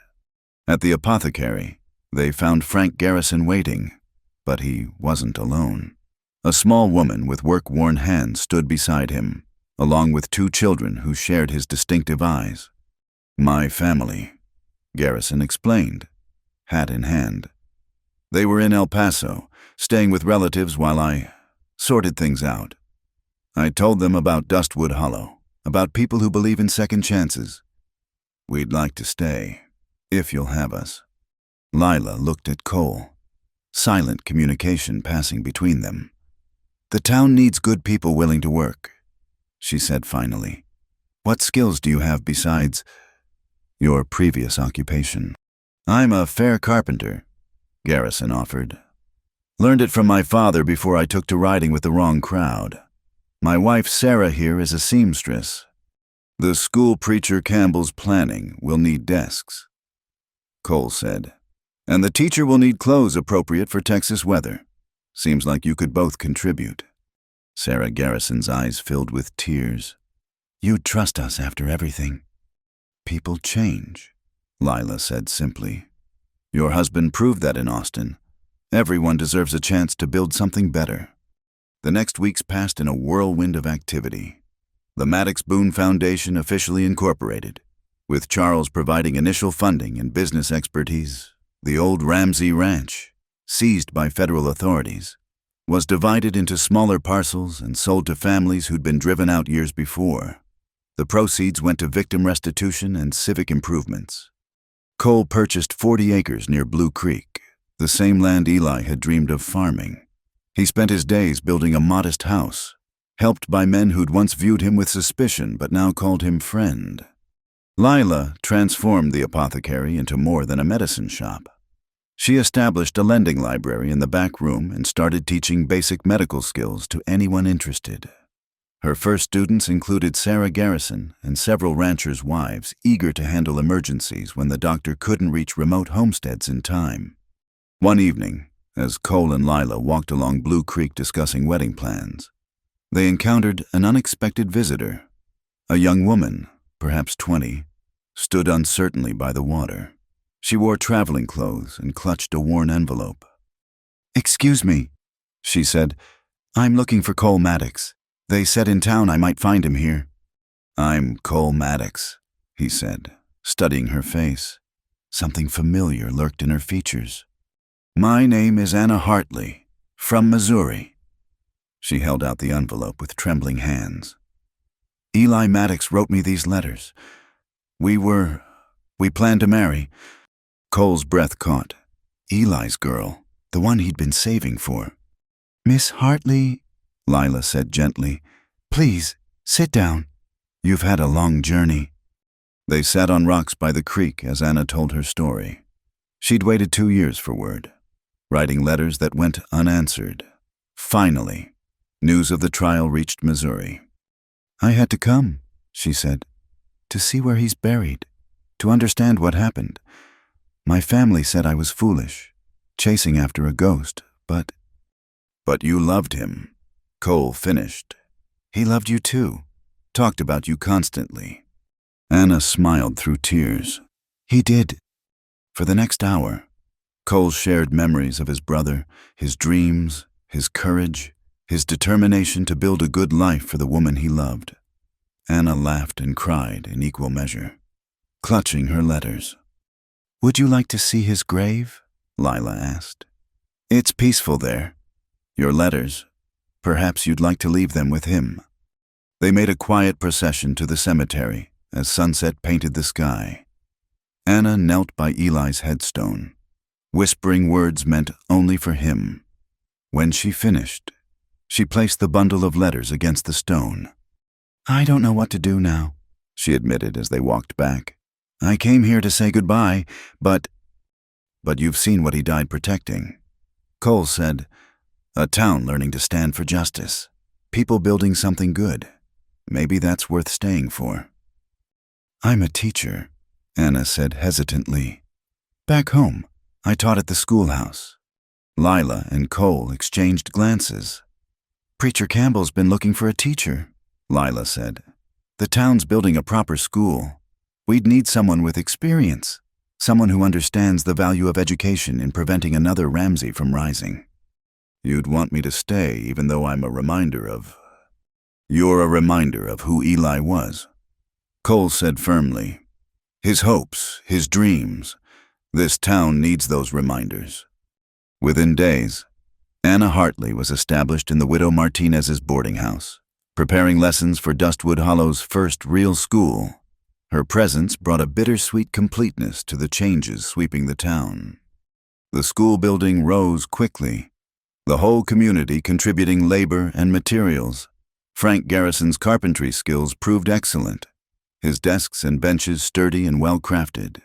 A: At the apothecary, they found Frank Garrison waiting, but he wasn't alone. A small woman with work-worn hands stood beside him, along with 2 children who shared his distinctive eyes. "My family," Garrison explained, hat in hand. "They were in El Paso, staying with relatives while I sorted things out. I told them about Dustwood Hollow, about people who believe in second chances. We'd like to stay, if you'll have us." Lila looked at Cole, silent communication passing between them. "The town needs good people willing to work," she said finally. "What skills do you have besides your previous occupation?" "I'm a fair carpenter," Garrison offered. "Learned it from my father before I took to riding with the wrong crowd. My wife Sarah here is a seamstress. The school preacher Campbell's planning will need desks," Cole said. "And the teacher will need clothes appropriate for Texas weather. Seems like you could both contribute." Sarah Garrison's eyes filled with tears. "You'd trust us after everything." "People change," Lila said simply. "Your husband proved that in Austin. Everyone deserves a chance to build something better." The next weeks passed in a whirlwind of activity. The Maddox Boone Foundation officially incorporated, with Charles providing initial funding and business expertise. The old Ramsey Ranch, seized by federal authorities, was divided into smaller parcels and sold to families who'd been driven out years before. The proceeds went to victim restitution and civic improvements. Cole purchased 40 acres near Blue Creek, the same land Eli had dreamed of farming. He spent his days building a modest house, helped by men who'd once viewed him with suspicion but now called him friend. Lila transformed the apothecary into more than a medicine shop. She established a lending library in the back room and started teaching basic medical skills to anyone interested. Her first students included Sarah Garrison and several ranchers' wives eager to handle emergencies when the doctor couldn't reach remote homesteads in time. One evening, as Cole and Lila walked along Blue Creek discussing wedding plans, they encountered an unexpected visitor. A young woman, perhaps 20, stood uncertainly by the water. She wore traveling clothes and clutched a worn envelope. "Excuse me," she said. "I'm looking for Cole Maddox. They said in town I might find him here." "I'm Cole Maddox," he said, studying her face. Something familiar lurked in her features. "My name is Anna Hartley, from Missouri." She held out the envelope with trembling hands. "Eli Maddox wrote me these letters. We planned to marry." Cole's breath caught. Eli's girl, the one he'd been saving for. "Miss Hartley," Lila said gently, "please, sit down. You've had a long journey." They sat on rocks by the creek as Anna told her story. She'd waited 2 years for word, writing letters that went unanswered. Finally, news of the trial reached Missouri. "I had to come," she said, "to see where he's buried, to understand what happened. My family said I was foolish, chasing after a ghost, but—" "But you loved him," Cole finished. "He loved you too, talked about you constantly." Anna smiled through tears. "He did." For the next hour, Cole shared memories of his brother, his dreams, his courage, his determination to build a good life for the woman he loved. Anna laughed and cried in equal measure, clutching her letters. "Would you like to see his grave?" Lila asked. "It's peaceful there. Your letters, perhaps you'd like to leave them with him." They made a quiet procession to the cemetery as sunset painted the sky. Anna knelt by Eli's headstone, whispering words meant only for him. When she finished, she placed the bundle of letters against the stone. "I don't know what to do now," she admitted as they walked back. "I came here to say goodbye, but you've seen what he died protecting," Cole said. A town learning to stand for justice. People building something good. Maybe that's worth staying for. I'm a teacher, Anna said hesitantly. Back home, I taught at the schoolhouse. Lila and Cole exchanged glances. Preacher Campbell's been looking for a teacher, Lila said. The town's building a proper school. We'd need someone with experience, someone who understands the value of education in preventing another Ramsey from rising. You'd want me to stay even though I'm a reminder of... You're a reminder of who Eli was, Cole said firmly. His hopes, his dreams. This town needs those reminders. Within days, Anna Hartley was established in the widow Martinez's boarding house, preparing lessons for Dustwood Hollow's first real school. Her presence brought a bittersweet completeness to the changes sweeping the town. The school building rose quickly, the whole community contributing labor and materials. Frank Garrison's carpentry skills proved excellent, his desks and benches sturdy and well-crafted.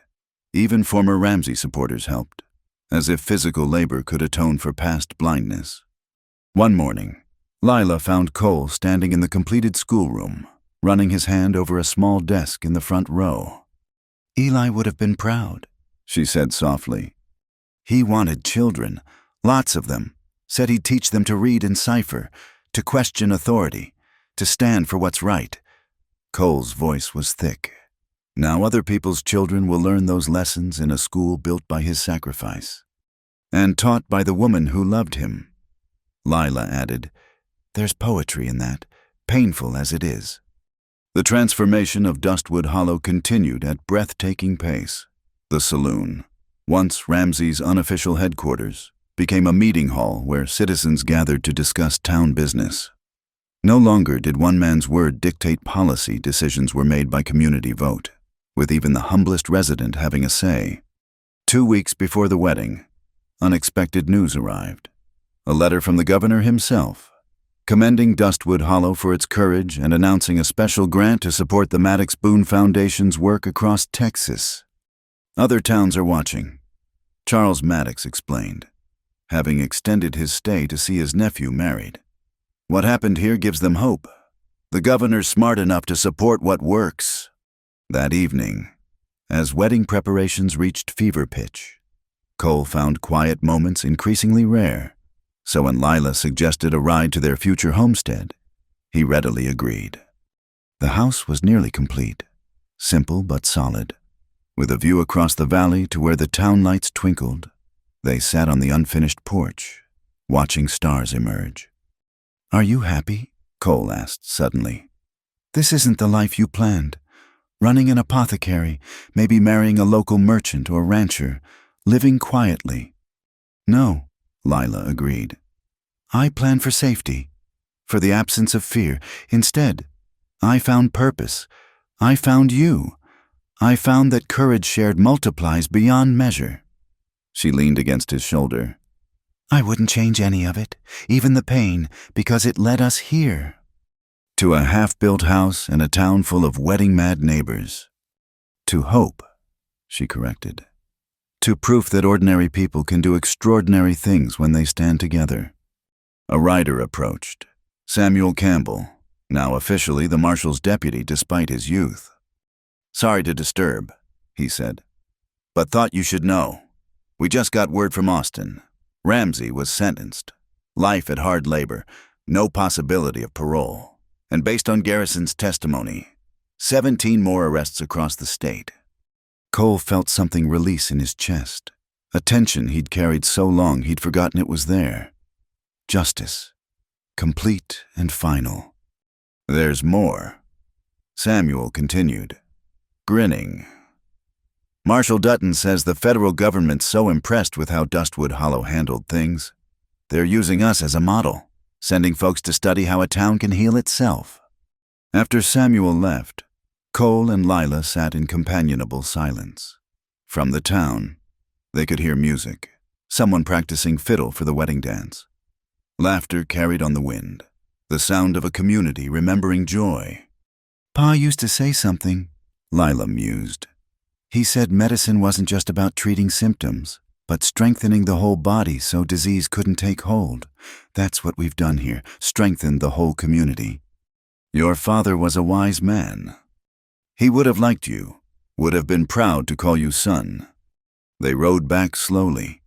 A: Even former Ramsey supporters helped, as if physical labor could atone for past blindness. One morning, Lila found Cole standing in the completed schoolroom, running his hand over a small desk in the front row. Eli would have been proud, she said softly. He wanted children, lots of them, said he'd teach them to read and cipher, to question authority, to stand for what's right. Cole's voice was thick. Now other people's children will learn those lessons in a school built by his sacrifice, and taught by the woman who loved him. Lila added, There's poetry in that, painful as it is. The transformation of Dustwood Hollow continued at breathtaking pace. The saloon, once Ramsey's unofficial headquarters, became a meeting hall where citizens gathered to discuss town business. No longer did one man's word dictate policy. Decisions were made by community vote, with even the humblest resident having a say. 2 weeks before the wedding, unexpected news arrived. A letter from the governor himself, commending Dustwood Hollow for its courage and announcing a special grant to support the Maddox Boone Foundation's work across Texas. Other towns are watching, Charles Maddox explained, having extended his stay to see his nephew married. What happened here gives them hope. The governor's smart enough to support what works. That evening, as wedding preparations reached fever pitch, Cole found quiet moments increasingly rare. So when Lila suggested a ride to their future homestead, he readily agreed. The house was nearly complete, simple but solid. With a view across the valley to where the town lights twinkled, they sat on the unfinished porch, watching stars emerge. Are you happy? Cole asked suddenly. This isn't the life you planned. Running an apothecary, maybe marrying a local merchant or rancher, living quietly. No, Lila agreed. I planned for safety, for the absence of fear. Instead, I found purpose. I found you. I found that courage shared multiplies beyond measure. She leaned against his shoulder. I wouldn't change any of it, even the pain, because it led us here. To a half-built house and a town full of wedding-mad neighbors. To hope, she corrected. To proof that ordinary people can do extraordinary things when they stand together. A rider approached, Samuel Campbell, now officially the marshal's deputy despite his youth. Sorry to disturb, he said, but thought you should know. We just got word from Austin. Ramsey was sentenced. Life at hard labor, no possibility of parole. And based on Garrison's testimony, 17 more arrests across the state. Cole felt something release in his chest, a tension he'd carried so long he'd forgotten it was there. Justice, complete and final. There's more, Samuel continued, grinning. Marshal Dutton says the federal government's so impressed with how Dustwood Hollow handled things. They're using us as a model, sending folks to study how a town can heal itself. After Samuel left, Cole and Lila sat in companionable silence. From the town, they could hear music, someone practicing fiddle for the wedding dance. Laughter carried on the wind, the sound of a community remembering joy. Pa used to say something, Lila mused. He said medicine wasn't just about treating symptoms, but strengthening the whole body so disease couldn't take hold. That's what we've done here, strengthened the whole community. Your father was a wise man. He would have liked you, would have been proud to call you son. They rode back slowly,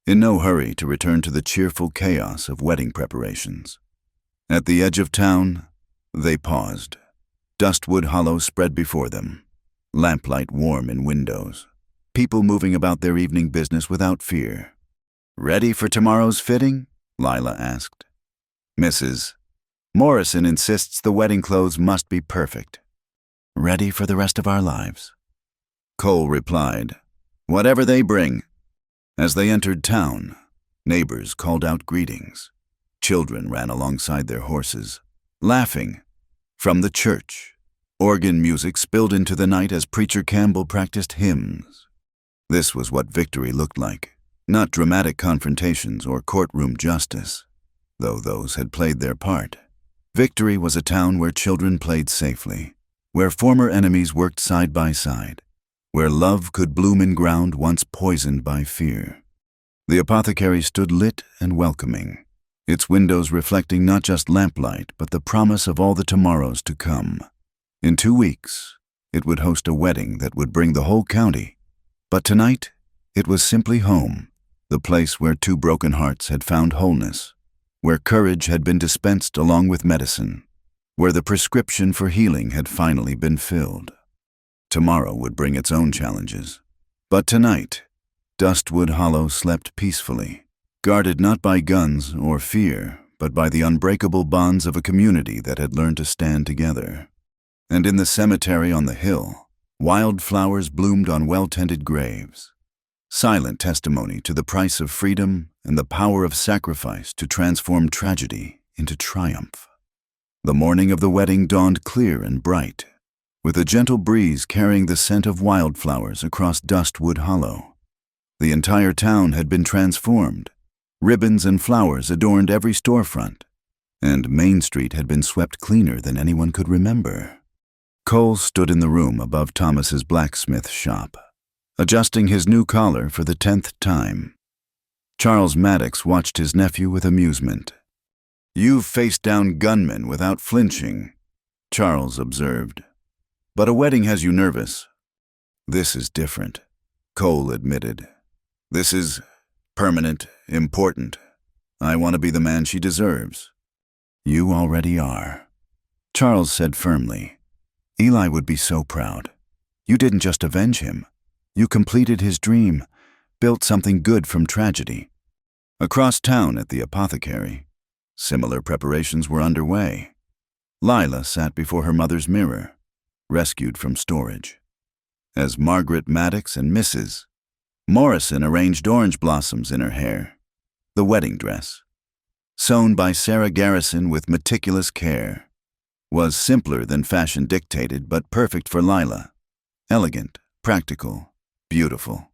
A: in no hurry to return to the cheerful chaos of wedding preparations. At the edge of town, they paused. Dustwood Hollow spread before them, lamplight warm in windows, people moving about their evening business without fear. "Ready for tomorrow's fitting?" Lila asked. "Mrs. Morrison insists the wedding clothes must be perfect." "Ready for the rest of our lives," Cole replied. "Whatever they bring." As they entered town, neighbors called out greetings. Children ran alongside their horses, laughing. From the church, organ music spilled into the night as Preacher Campbell practiced hymns. This was what victory looked like, not dramatic confrontations or courtroom justice, though those had played their part. Victory was a town where children played safely, where former enemies worked side by side, where love could bloom in ground once poisoned by fear. The apothecary stood lit and welcoming, its windows reflecting not just lamplight but the promise of all the tomorrows to come. In 2 weeks, it would host a wedding that would bring the whole county. But tonight, it was simply home, the place where 2 broken hearts had found wholeness, where courage had been dispensed along with medicine, where the prescription for healing had finally been filled. Tomorrow would bring its own challenges. But tonight, Dustwood Hollow slept peacefully, guarded not by guns or fear, but by the unbreakable bonds of a community that had learned to stand together. And in the cemetery on the hill, wildflowers bloomed on well-tended graves, silent testimony to the price of freedom and the power of sacrifice to transform tragedy into triumph. The morning of the wedding dawned clear and bright, with a gentle breeze carrying the scent of wildflowers across Dustwood Hollow. The entire town had been transformed. Ribbons and flowers adorned every storefront, and Main Street had been swept cleaner than anyone could remember. Cole stood in the room above Thomas's blacksmith shop, adjusting his new collar for the 10th time. Charles Maddox watched his nephew with amusement. "You've faced down gunmen without flinching," Charles observed. "But a wedding has you nervous." "This is different," Cole admitted. "This is permanent, important. I want to be the man she deserves." "You already are," Charles said firmly. "Eli would be so proud. You didn't just avenge him. You completed his dream, built something good from tragedy." Across town at the apothecary, similar preparations were underway. Lila sat before her mother's mirror, rescued from storage, as Margaret Maddox and Mrs. Morrison arranged orange blossoms in her hair, the wedding dress, sewn by Sarah Garrison with meticulous care, was simpler than fashion dictated but perfect for Lila. Elegant, practical, beautiful.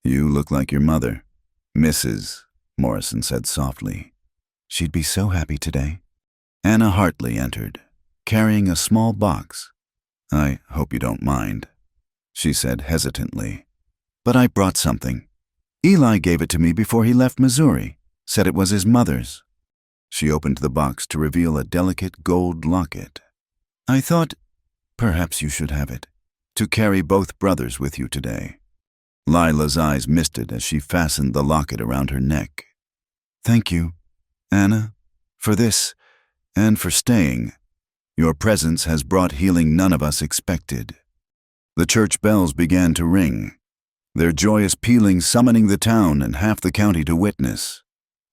A: "You look like your mother," Mrs. Morrison said softly. "She'd be so happy today." Anna Hartley entered, carrying a small box. "I hope you don't mind," she said hesitantly. "But I brought something. Eli gave it to me before he left Missouri, said it was his mother's." She opened the box to reveal a delicate gold locket. "I thought perhaps you should have it, to carry both brothers with you today." Lila's eyes misted as she fastened the locket around her neck. "Thank you, Anna, for this, and for staying. Your presence has brought healing none of us expected." The church bells began to ring, their joyous pealing summoning the town and half the county to witness.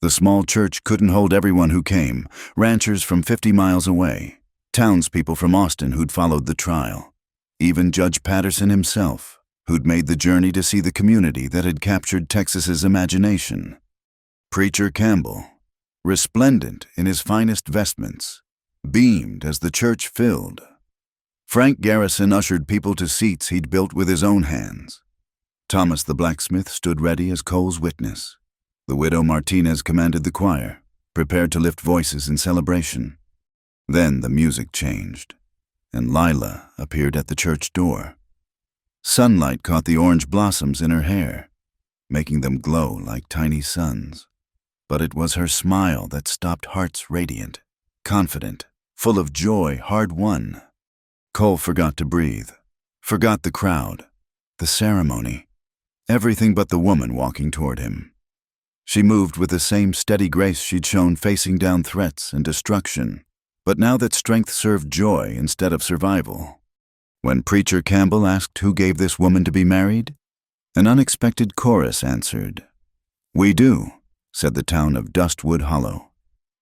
A: The small church couldn't hold everyone who came, ranchers from 50 miles away, townspeople from Austin who'd followed the trial, even Judge Patterson himself, who'd made the journey to see the community that had captured Texas's imagination. Preacher Campbell, resplendent in his finest vestments, beamed as the church filled. Frank Garrison ushered people to seats he'd built with his own hands. Thomas the blacksmith stood ready as Cole's witness. The widow Martinez commanded the choir, prepared to lift voices in celebration. Then the music changed, and Lila appeared at the church door. Sunlight caught the orange blossoms in her hair, making them glow like tiny suns. But it was her smile that stopped hearts radiant, confident, full of joy hard-won. Cole forgot to breathe, forgot the crowd, the ceremony, everything but the woman walking toward him. She moved with the same steady grace she'd shown facing down threats and destruction, but now that strength served joy instead of survival. When Preacher Campbell asked who gave this woman to be married, an unexpected chorus answered. "We do," said the town of Dustwood Hollow,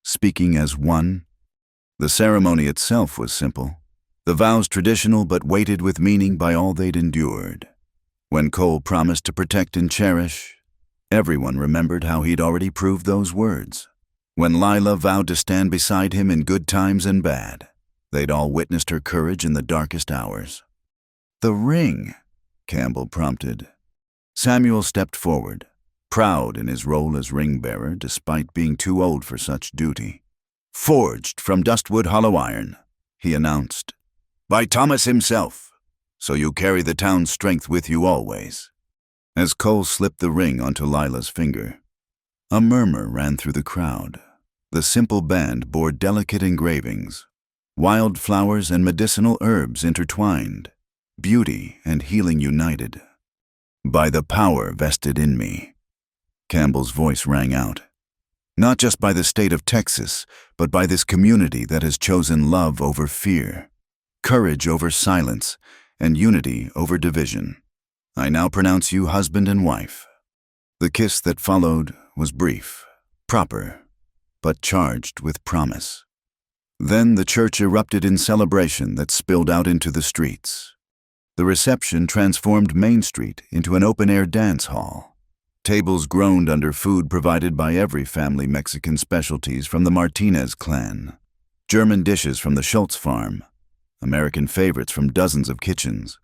A: speaking as one. The ceremony itself was simple, the vows traditional but weighted with meaning by all they'd endured. When Cole promised to protect and cherish, everyone remembered how he'd already proved those words. When Lila vowed to stand beside him in good times and bad, they'd all witnessed her courage in the darkest hours. "The ring," Campbell prompted. Samuel stepped forward, proud in his role as ring-bearer despite being too old for such duty. "Forged from Dustwood Hollow iron," he announced. "By Thomas himself, so you carry the town's strength with you always." As Cole slipped the ring onto Lila's finger, a murmur ran through the crowd. The simple band bore delicate engravings, wild flowers and medicinal herbs intertwined, beauty and healing united. "By the power vested in me," Campbell's voice rang out. "Not just by the state of Texas, but by this community that has chosen love over fear, courage over silence, and unity over division. I now pronounce you husband and wife." The kiss that followed was brief, proper, but charged with promise. Then the church erupted in celebration that spilled out into the streets. The reception transformed Main Street into an open-air dance hall. Tables groaned under food provided by every family Mexican specialties from the Martinez clan, German dishes from the Schultz farm, American favorites from dozens of kitchens.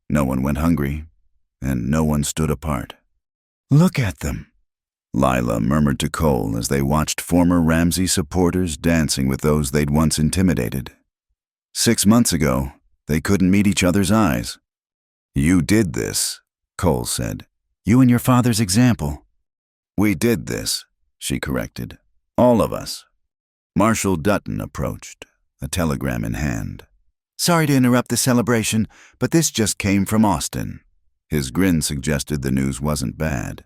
A: No one went hungry, and no one stood apart. "Look at them," Lila murmured to Cole as they watched former Ramsey supporters dancing with those they'd once intimidated. 6 months ago, they couldn't meet each other's eyes. "You did this," Cole said. "You and your father's example." "We did this," she corrected. "All of us." Marshal Dutton approached, a telegram in hand. "Sorry to interrupt the celebration, but this just came from Austin." His grin suggested the news wasn't bad.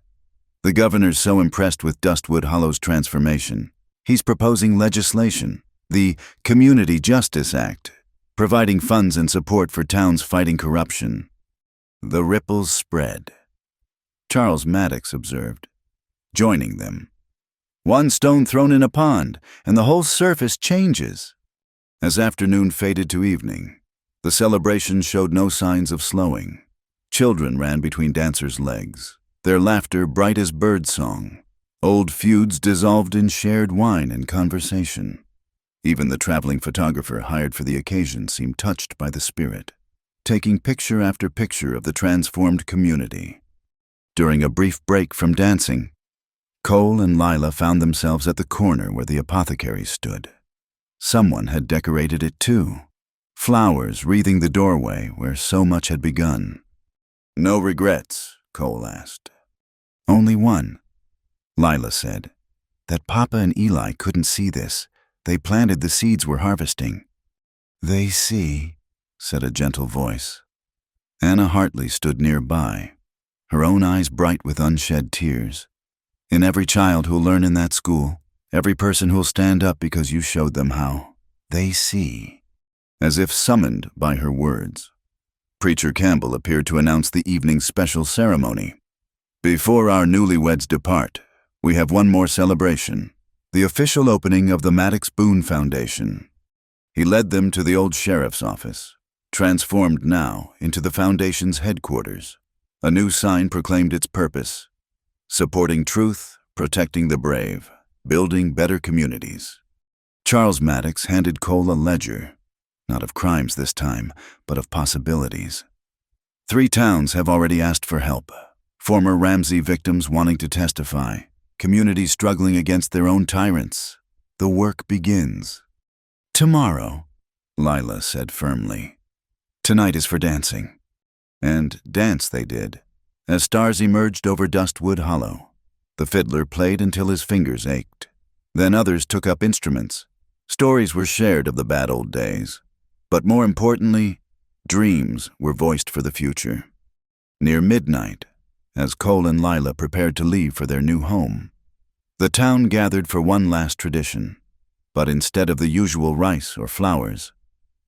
A: "The governor's so impressed with Dustwood Hollow's transformation, he's proposing legislation, the Community Justice Act, providing funds and support for towns fighting corruption." The ripples spread. Charles Maddox observed, joining them. "One stone thrown in a pond, and the whole surface changes." As afternoon faded to evening, the celebration showed no signs of slowing. Children ran between dancers' legs, their laughter bright as birdsong. Old feuds dissolved in shared wine and conversation. Even the traveling photographer hired for the occasion seemed touched by the spirit, taking picture after picture of the transformed community. During a brief break from dancing, Cole and Lila found themselves at the corner where the apothecary stood. Someone had decorated it too, flowers wreathing the doorway where so much had begun. "No regrets?" Cole asked. "Only one," Lila said. "That Papa and Eli couldn't see this. They planted the seeds we're harvesting." "They see," said a gentle voice. Anna Hartley stood nearby, her own eyes bright with unshed tears. "In every child who'll learn in that school, every person who'll stand up because you showed them how, they see." As if summoned by her words, Preacher Campbell appeared to announce the evening's special ceremony. "Before our newlyweds depart, we have one more celebration, the official opening of the Maddox Boone Foundation." He led them to the old sheriff's office, transformed now into the foundation's headquarters. A new sign proclaimed its purpose: supporting truth, protecting the brave, building better communities. Charles Maddox handed Cole a ledger, not of crimes this time, but of possibilities. 3 towns have already asked for help. Former Ramsey victims wanting to testify, communities struggling against their own tyrants. The work begins. "Tomorrow," Lila said firmly. "Tonight is for dancing." And dance they did, As stars emerged over Dustwood Hollow, the fiddler played until his fingers ached. Then others took up instruments. Stories were shared of the bad old days. But more importantly, dreams were voiced for the future. Near midnight, as Cole and Lila prepared to leave for their new home, the town gathered for one last tradition. But instead of the usual rice or flowers,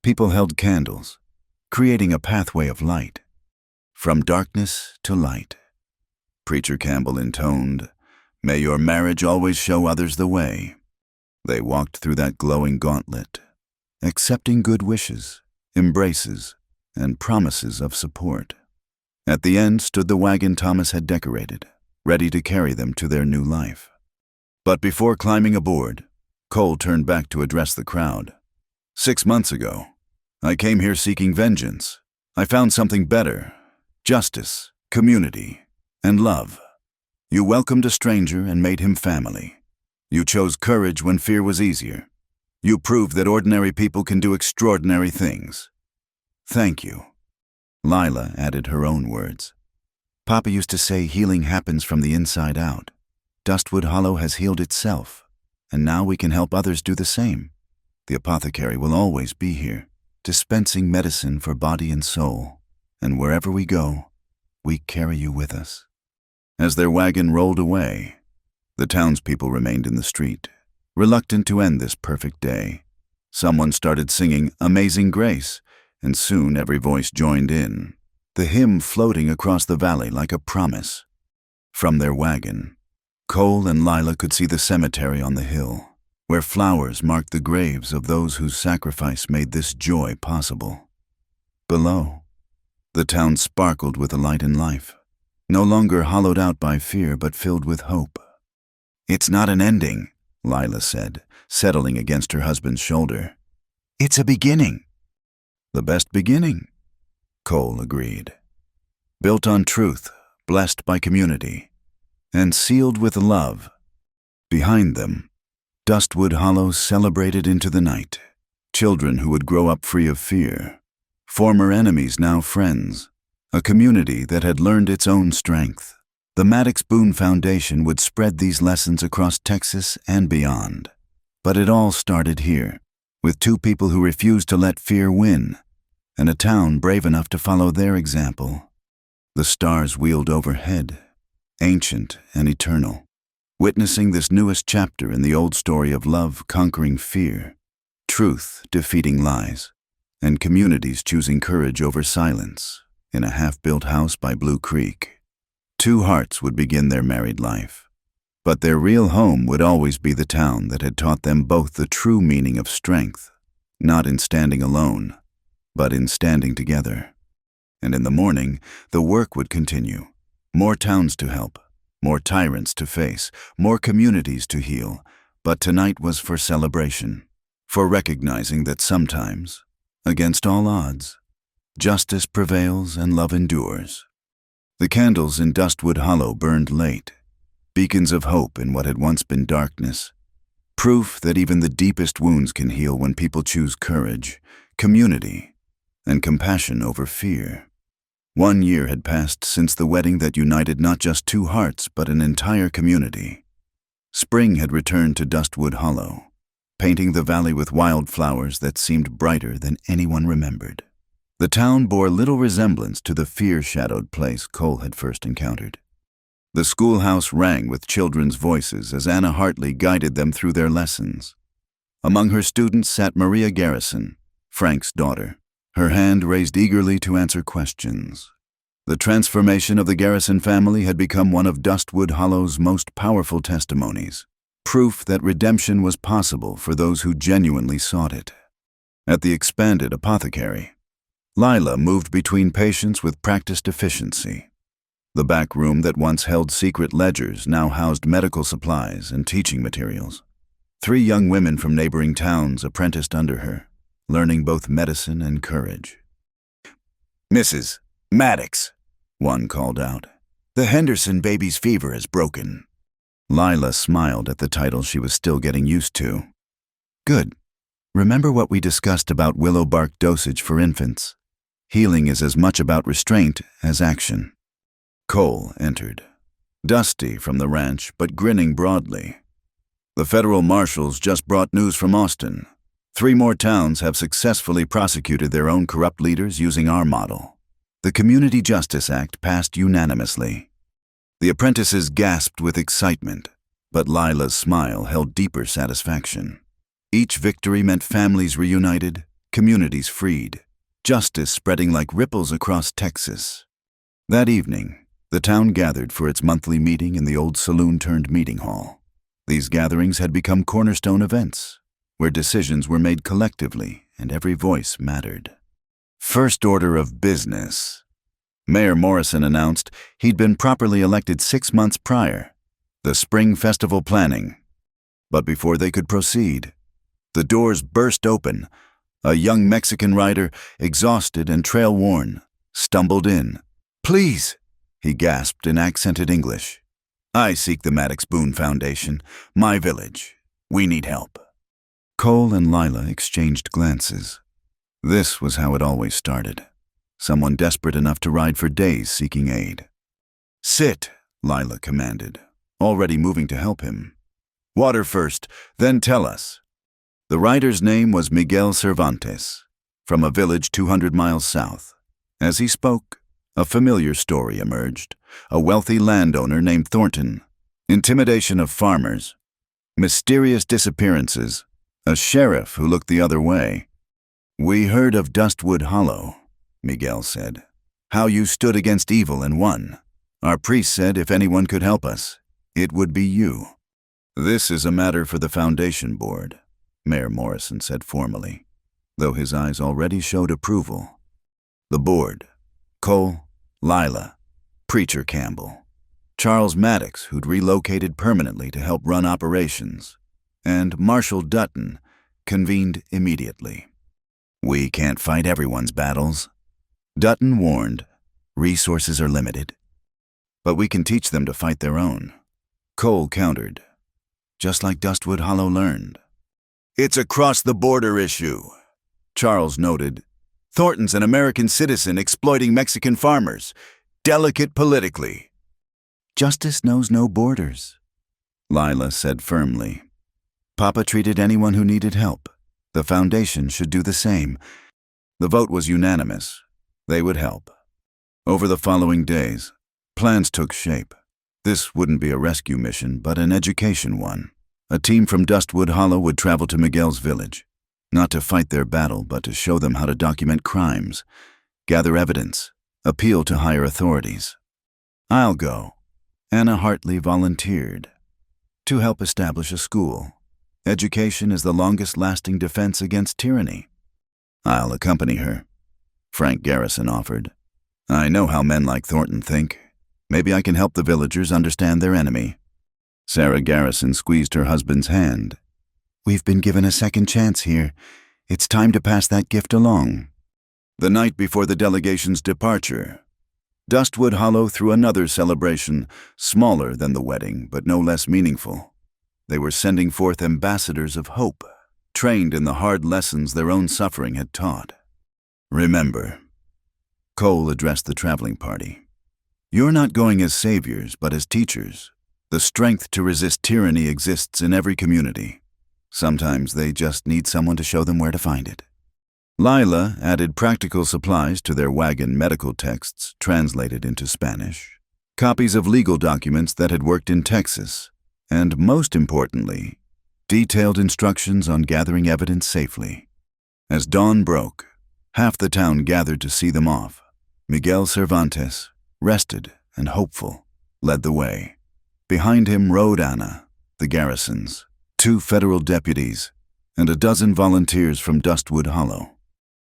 A: people held candles, creating a pathway of light. From darkness to light. Preacher Campbell intoned, "May your marriage always show others the way." They walked through that glowing gauntlet, accepting good wishes, embraces, and promises of support. At the end stood the wagon Thomas had decorated, ready to carry them to their new life. But before climbing aboard, Cole turned back to address the crowd. 6 months ago, I came here seeking vengeance. I found something better: justice, community, and love. You welcomed a stranger and made him family. You chose courage when fear was easier. You proved that ordinary people can do extraordinary things. Thank you." Lila added her own words. "Papa used to say healing happens from the inside out. Dustwood Hollow has healed itself, and now we can help others do the same. The apothecary will always be here, dispensing medicine for body and soul, and wherever we go, we carry you with us." As their wagon rolled away, the townspeople remained in the street, reluctant to end this perfect day. Someone started singing "Amazing Grace," and soon every voice joined in, the hymn floating across the valley like a promise. From their wagon, Cole and Lila could see the cemetery on the hill, where flowers marked the graves of those whose sacrifice made this joy possible. Below, the town sparkled with a light and life, no longer hollowed out by fear but filled with hope. "It's not an ending," Lila said, settling against her husband's shoulder. "It's a beginning." "The best beginning," Cole agreed. "Built on truth, blessed by community, and sealed with love." Behind them, Dustwood Hollow celebrated into the night. Children who would grow up free of fear. Former enemies now friends. A community that had learned its own strength. The Maddox Boone Foundation would spread these lessons across Texas and beyond. But it all started here, with 2 people who refused to let fear win, and a town brave enough to follow their example. The stars wheeled overhead, ancient and eternal, witnessing this newest chapter in the old story of love conquering fear, truth defeating lies, and communities choosing courage over silence in a half-built house by Blue Creek. 2 hearts would begin their married life, but their real home would always be the town that had taught them both the true meaning of strength, not in standing alone, but in standing together. And in the morning, the work would continue. More towns to help, more tyrants to face, more communities to heal, but tonight was for celebration, for recognizing that sometimes, against all odds, justice prevails and love endures. The candles in Dustwood Hollow burned late, beacons of hope in what had once been darkness, proof that even the deepest wounds can heal when people choose courage, community, and compassion over fear. 1 year had passed since the wedding that united not just 2 hearts but an entire community. Spring had returned to Dustwood Hollow, painting the valley with wildflowers that seemed brighter than anyone remembered. The town bore little resemblance to the fear-shadowed place Cole had first encountered. The schoolhouse rang with children's voices as Anna Hartley guided them through their lessons. Among her students sat Maria Garrison, Frank's daughter, her hand raised eagerly to answer questions. The transformation of the Garrison family had become one of Dustwood Hollow's most powerful testimonies, proof that redemption was possible for those who genuinely sought it. At the expanded apothecary, Lila moved between patients with practiced efficiency. The back room that once held secret ledgers now housed medical supplies and teaching materials. 3 young women from neighboring towns apprenticed under her, learning both medicine and courage. "Mrs. Maddox," one called out, "the Henderson baby's fever has broken." Lila smiled at the title she was still getting used to. "Good. Remember what we discussed about willow bark dosage for infants. Healing is as much about restraint as action." Cole entered, dusty from the ranch but grinning broadly. The federal marshals just brought news from Austin. 3 more towns have successfully prosecuted their own corrupt leaders using our model. The Community Justice Act passed unanimously. The apprentices gasped with excitement, but Lila's smile held deeper satisfaction. Each victory meant families reunited, communities freed, justice spreading like ripples across Texas. That evening, the town gathered for its monthly meeting in the old saloon-turned-meeting hall. These gatherings had become cornerstone events, where decisions were made collectively and every voice mattered. First order of business. Mayor Morrison announced he'd been properly elected 6 months prior, the spring festival planning. But before they could proceed, the doors burst open. A young Mexican rider, exhausted and trail-worn, stumbled in. "Please," he gasped in accented English. "I seek the Maddox Boone Foundation, my village. We need help." Cole and Lila exchanged glances. This was how it always started. Someone desperate enough to ride for days seeking aid. "Sit," Lila commanded, already moving to help him. "Water first, then tell us." The rider's name was Miguel Cervantes, from a village 200 miles south. As he spoke, a familiar story emerged. A wealthy landowner named Thornton, intimidation of farmers, mysterious disappearances, a sheriff who looked the other way. "We heard of Dustwood Hollow," Miguel said. "How you stood against evil and won. Our priest said if anyone could help us, it would be you." "This is a matter for the foundation board," Mayor Morrison said formally, though his eyes already showed approval. The board: Cole, Lila, Preacher Campbell, Charles Maddox, who'd relocated permanently to help run operations, and Marshal Dutton, convened immediately. "We can't fight everyone's battles," Dutton warned. "Resources are limited. But we can teach them to fight their own." Cole countered, "Just like Dustwood Hollow learned." "It's a cross-the-border issue," Charles noted. "Thornton's an American citizen exploiting Mexican farmers. Delicate politically." "Justice knows no borders," Lila said firmly. "Papa treated anyone who needed help. The foundation should do the same." The vote was unanimous. They would help. Over the following days, plans took shape. This wouldn't be a rescue mission, but an education one. A team from Dustwood Hollow would travel to Miguel's village, not to fight their battle, but to show them how to document crimes, gather evidence, appeal to higher authorities. "I'll go." Anna Hartley volunteered to help establish a school. Education is the longest-lasting defense against tyranny. "I'll accompany her," Frank Garrison offered. "I know how men like Thornton think. Maybe I can help the villagers understand their enemy." Sarah Garrison squeezed her husband's hand. "We've been given a second chance here. It's time to pass that gift along." The night before the delegation's departure, Dustwood Hollow threw another celebration, smaller than the wedding, but no less meaningful. They were sending forth ambassadors of hope, trained in the hard lessons their own suffering had taught. "Remember," Cole addressed the traveling party, "you're not going as saviors, but as teachers. The strength to resist tyranny exists in every community. Sometimes they just need someone to show them where to find it." Lila added practical supplies to their wagon medical texts translated into Spanish, copies of legal documents that had worked in Texas, and most importantly, detailed instructions on gathering evidence safely. As dawn broke, half the town gathered to see them off. Miguel Cervantes, rested and hopeful, led the way. Behind him rode Anna, the garrisons, 2 federal deputies, and a dozen volunteers from Dustwood Hollow.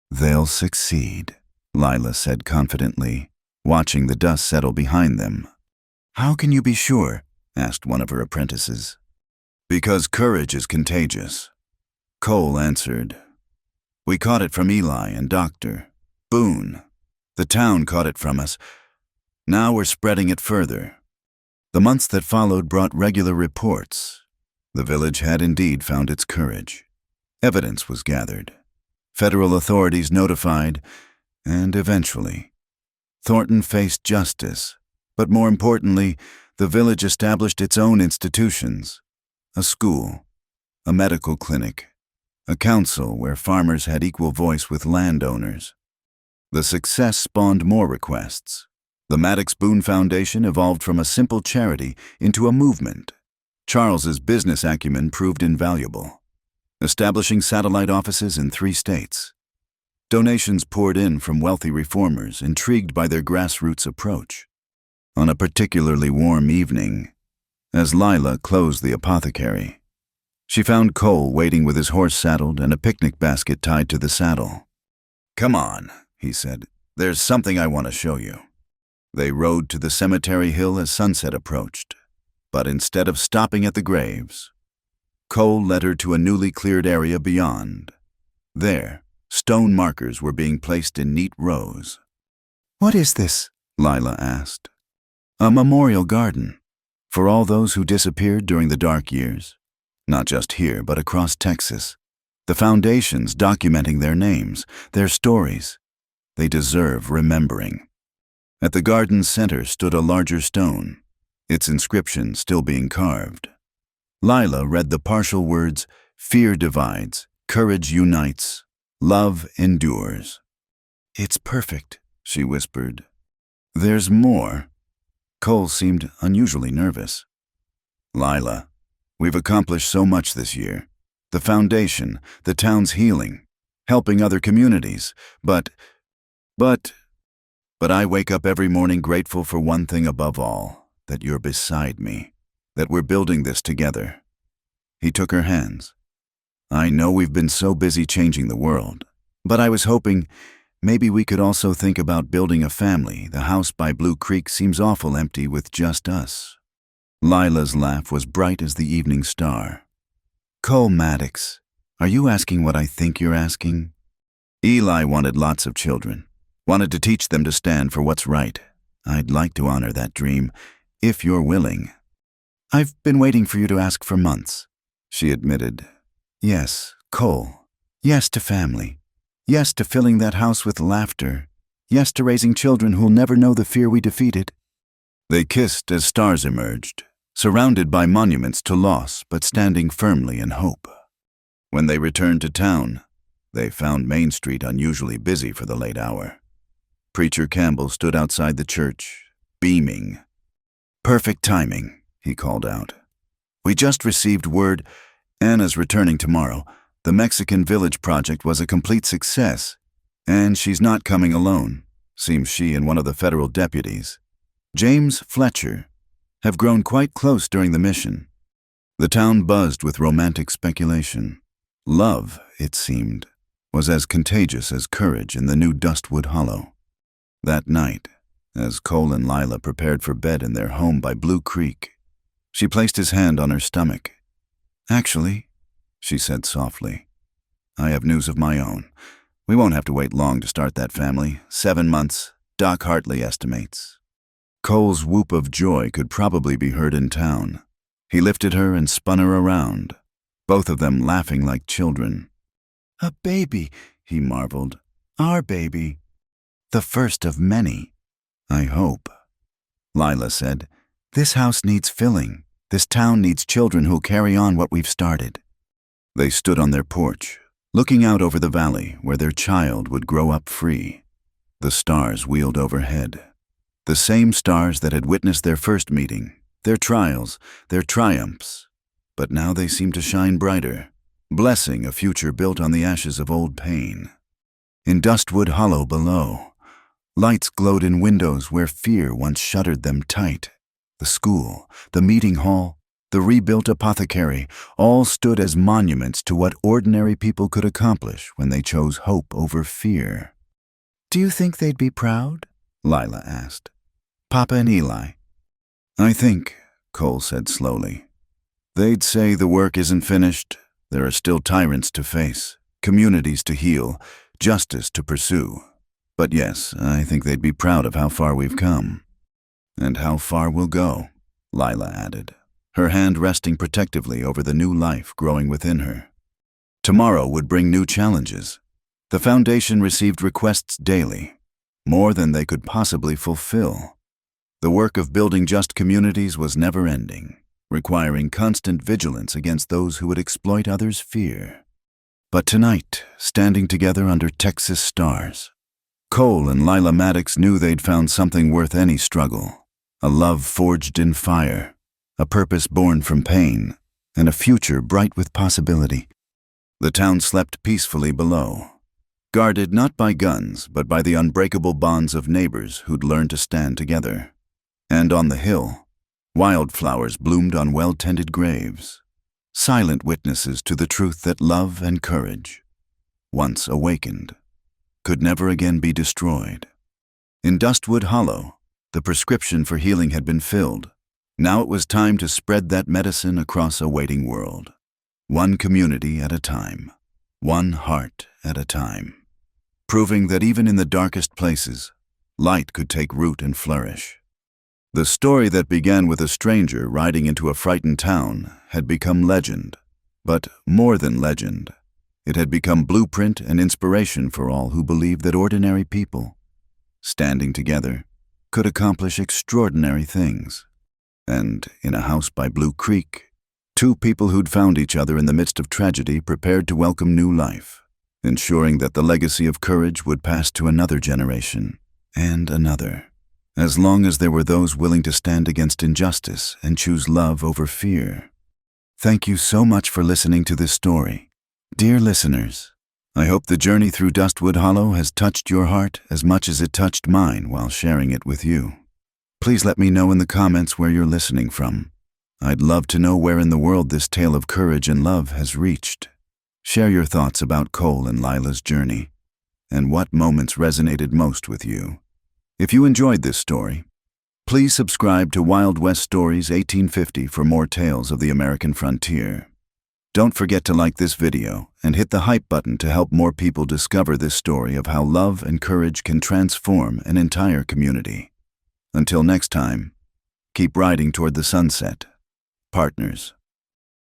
A: "They'll succeed," Lila said confidently, watching the dust settle behind them. "How can you be sure?" asked one of her apprentices. "Because courage is contagious," Cole answered. "We caught it from Eli and Dr. Boone. The town caught it from us. Now we're spreading it further." The months that followed brought regular reports. The village had indeed found its courage. Evidence was gathered, federal authorities notified, and eventually, Thornton faced justice, But more importantly, the village established its own institutions: a school, a medical clinic, a council where farmers had equal voice with landowners. The success spawned more requests. The Maddox Boone Foundation evolved from a simple charity into a movement. Charles's business acumen proved invaluable, establishing satellite offices in 3 states. Donations poured in from wealthy reformers intrigued by their grassroots approach. On a particularly warm evening, as Lila closed the apothecary, she found Cole waiting with his horse saddled and a picnic basket tied to the saddle. "Come on," he said. "There's something I want to show you." They rode to the cemetery hill as sunset approached, but instead of stopping at the graves, Cole led her to a newly cleared area beyond. There, stone markers were being placed in neat rows. "What is this?" Lila asked. "A memorial garden for all those who disappeared during the dark years. Not just here, but across Texas. The foundations documenting their names, their stories. They deserve remembering." At the garden's center stood a larger stone, its inscription still being carved. Lila read the partial words, "Fear divides, courage unites, love endures." "It's perfect," she whispered. "There's more." Cole seemed unusually nervous. "Lila, we've accomplished so much this year. The foundation, the town's healing, helping other communities. But I wake up every morning grateful for one thing above all, that you're beside me, that we're building this together." He took her hands. "I know we've been so busy changing the world, but I was hoping maybe we could also think about building a family. The house by Blue Creek seems awful empty with just us." Lila's laugh was bright as the evening star. "Cole Maddox, are you asking what I think you're asking? Eli wanted lots of children, wanted to teach them to stand for what's right. I'd like to honor that dream, if you're willing." "I've been waiting for you to ask for months," she admitted. "Yes, Cole. Yes to family. Yes to filling that house with laughter. Yes to raising children who'll never know the fear we defeated." They kissed as stars emerged, surrounded by monuments to loss but standing firmly in hope. When they returned to town, they found Main Street unusually busy for the late hour. Preacher Campbell stood outside the church, beaming. "Perfect timing," he called out. "We just received word Anna's returning tomorrow. The Mexican Village project was a complete success, and she's not coming alone. Seems she and one of the federal deputies, James Fletcher, have grown quite close during the mission." The town buzzed with romantic speculation. Love, it seemed, was as contagious as courage in the new Dustwood Hollow. That night, as Cole and Lila prepared for bed in their home by Blue Creek, she placed his hand on her stomach. "Actually," she said softly, "I have news of my own. We won't have to wait long to start that family. 7 months, Doc Hartley estimates." Cole's whoop of joy could probably be heard in town. He lifted her and spun her around, both of them laughing like children. "A baby," he marveled. "Our baby. The first of many." "I hope." Lila said, "This house needs filling. This town needs children who'll carry on what we've started." They stood on their porch, looking out over the valley where their child would grow up free. The stars wheeled overhead. The same stars that had witnessed their first meeting, their trials, their triumphs. But now they seemed to shine brighter, blessing a future built on the ashes of old pain. In Dustwood Hollow below, lights glowed in windows where fear once shuttered them tight. The school, the meeting hall, the rebuilt apothecary, all stood as monuments to what ordinary people could accomplish when they chose hope over fear. "Do you think they'd be proud?" Lila asked. "Papa and Eli." "I think," Cole said slowly, "they'd say the work isn't finished. There are still tyrants to face, communities to heal, justice to pursue. But yes, I think they'd be proud of how far we've come. And how far we'll go," Lila added, her hand resting protectively over the new life growing within her. Tomorrow would bring new challenges. The foundation received requests daily, more than they could possibly fulfill. The work of building just communities was never-ending, requiring constant vigilance against those who would exploit others' fear. But tonight, standing together under Texas stars, Cole and Lila Maddox knew they'd found something worth any struggle, a love forged in fire, a purpose born from pain, and a future bright with possibility. The town slept peacefully below, guarded not by guns but by the unbreakable bonds of neighbors who'd learned to stand together. And on the hill, wildflowers bloomed on well-tended graves, silent witnesses to the truth that love and courage, once awakened, could never again be destroyed. In Dustwood Hollow, the prescription for healing had been filled. Now it was time to spread that medicine across a waiting world, one community at a time, one heart at a time, proving that even in the darkest places, light could take root and flourish. The story that began with a stranger riding into a frightened town had become legend, but more than legend. It had become blueprint and inspiration for all who believed that ordinary people, standing together, could accomplish extraordinary things. And in a house by Blue Creek, two people who'd found each other in the midst of tragedy prepared to welcome new life, ensuring that the legacy of courage would pass to another generation and another, as long as there were those willing to stand against injustice and choose love over fear. Thank you so much for listening to this story. Dear listeners, I hope the journey through Dustwood Hollow has touched your heart as much as it touched mine while sharing it with you. Please let me know in the comments where you're listening from. I'd love to know where in the world this tale of courage and love has reached. Share your thoughts about Cole and Lila's journey, and what moments resonated most with you. If you enjoyed this story, please subscribe to Wild West Stories 1850 for more tales of the American frontier. Don't forget to like this video and hit the hype button to help more people discover this story of how love and courage can transform an entire community. Until next time, keep riding toward the sunset, partners.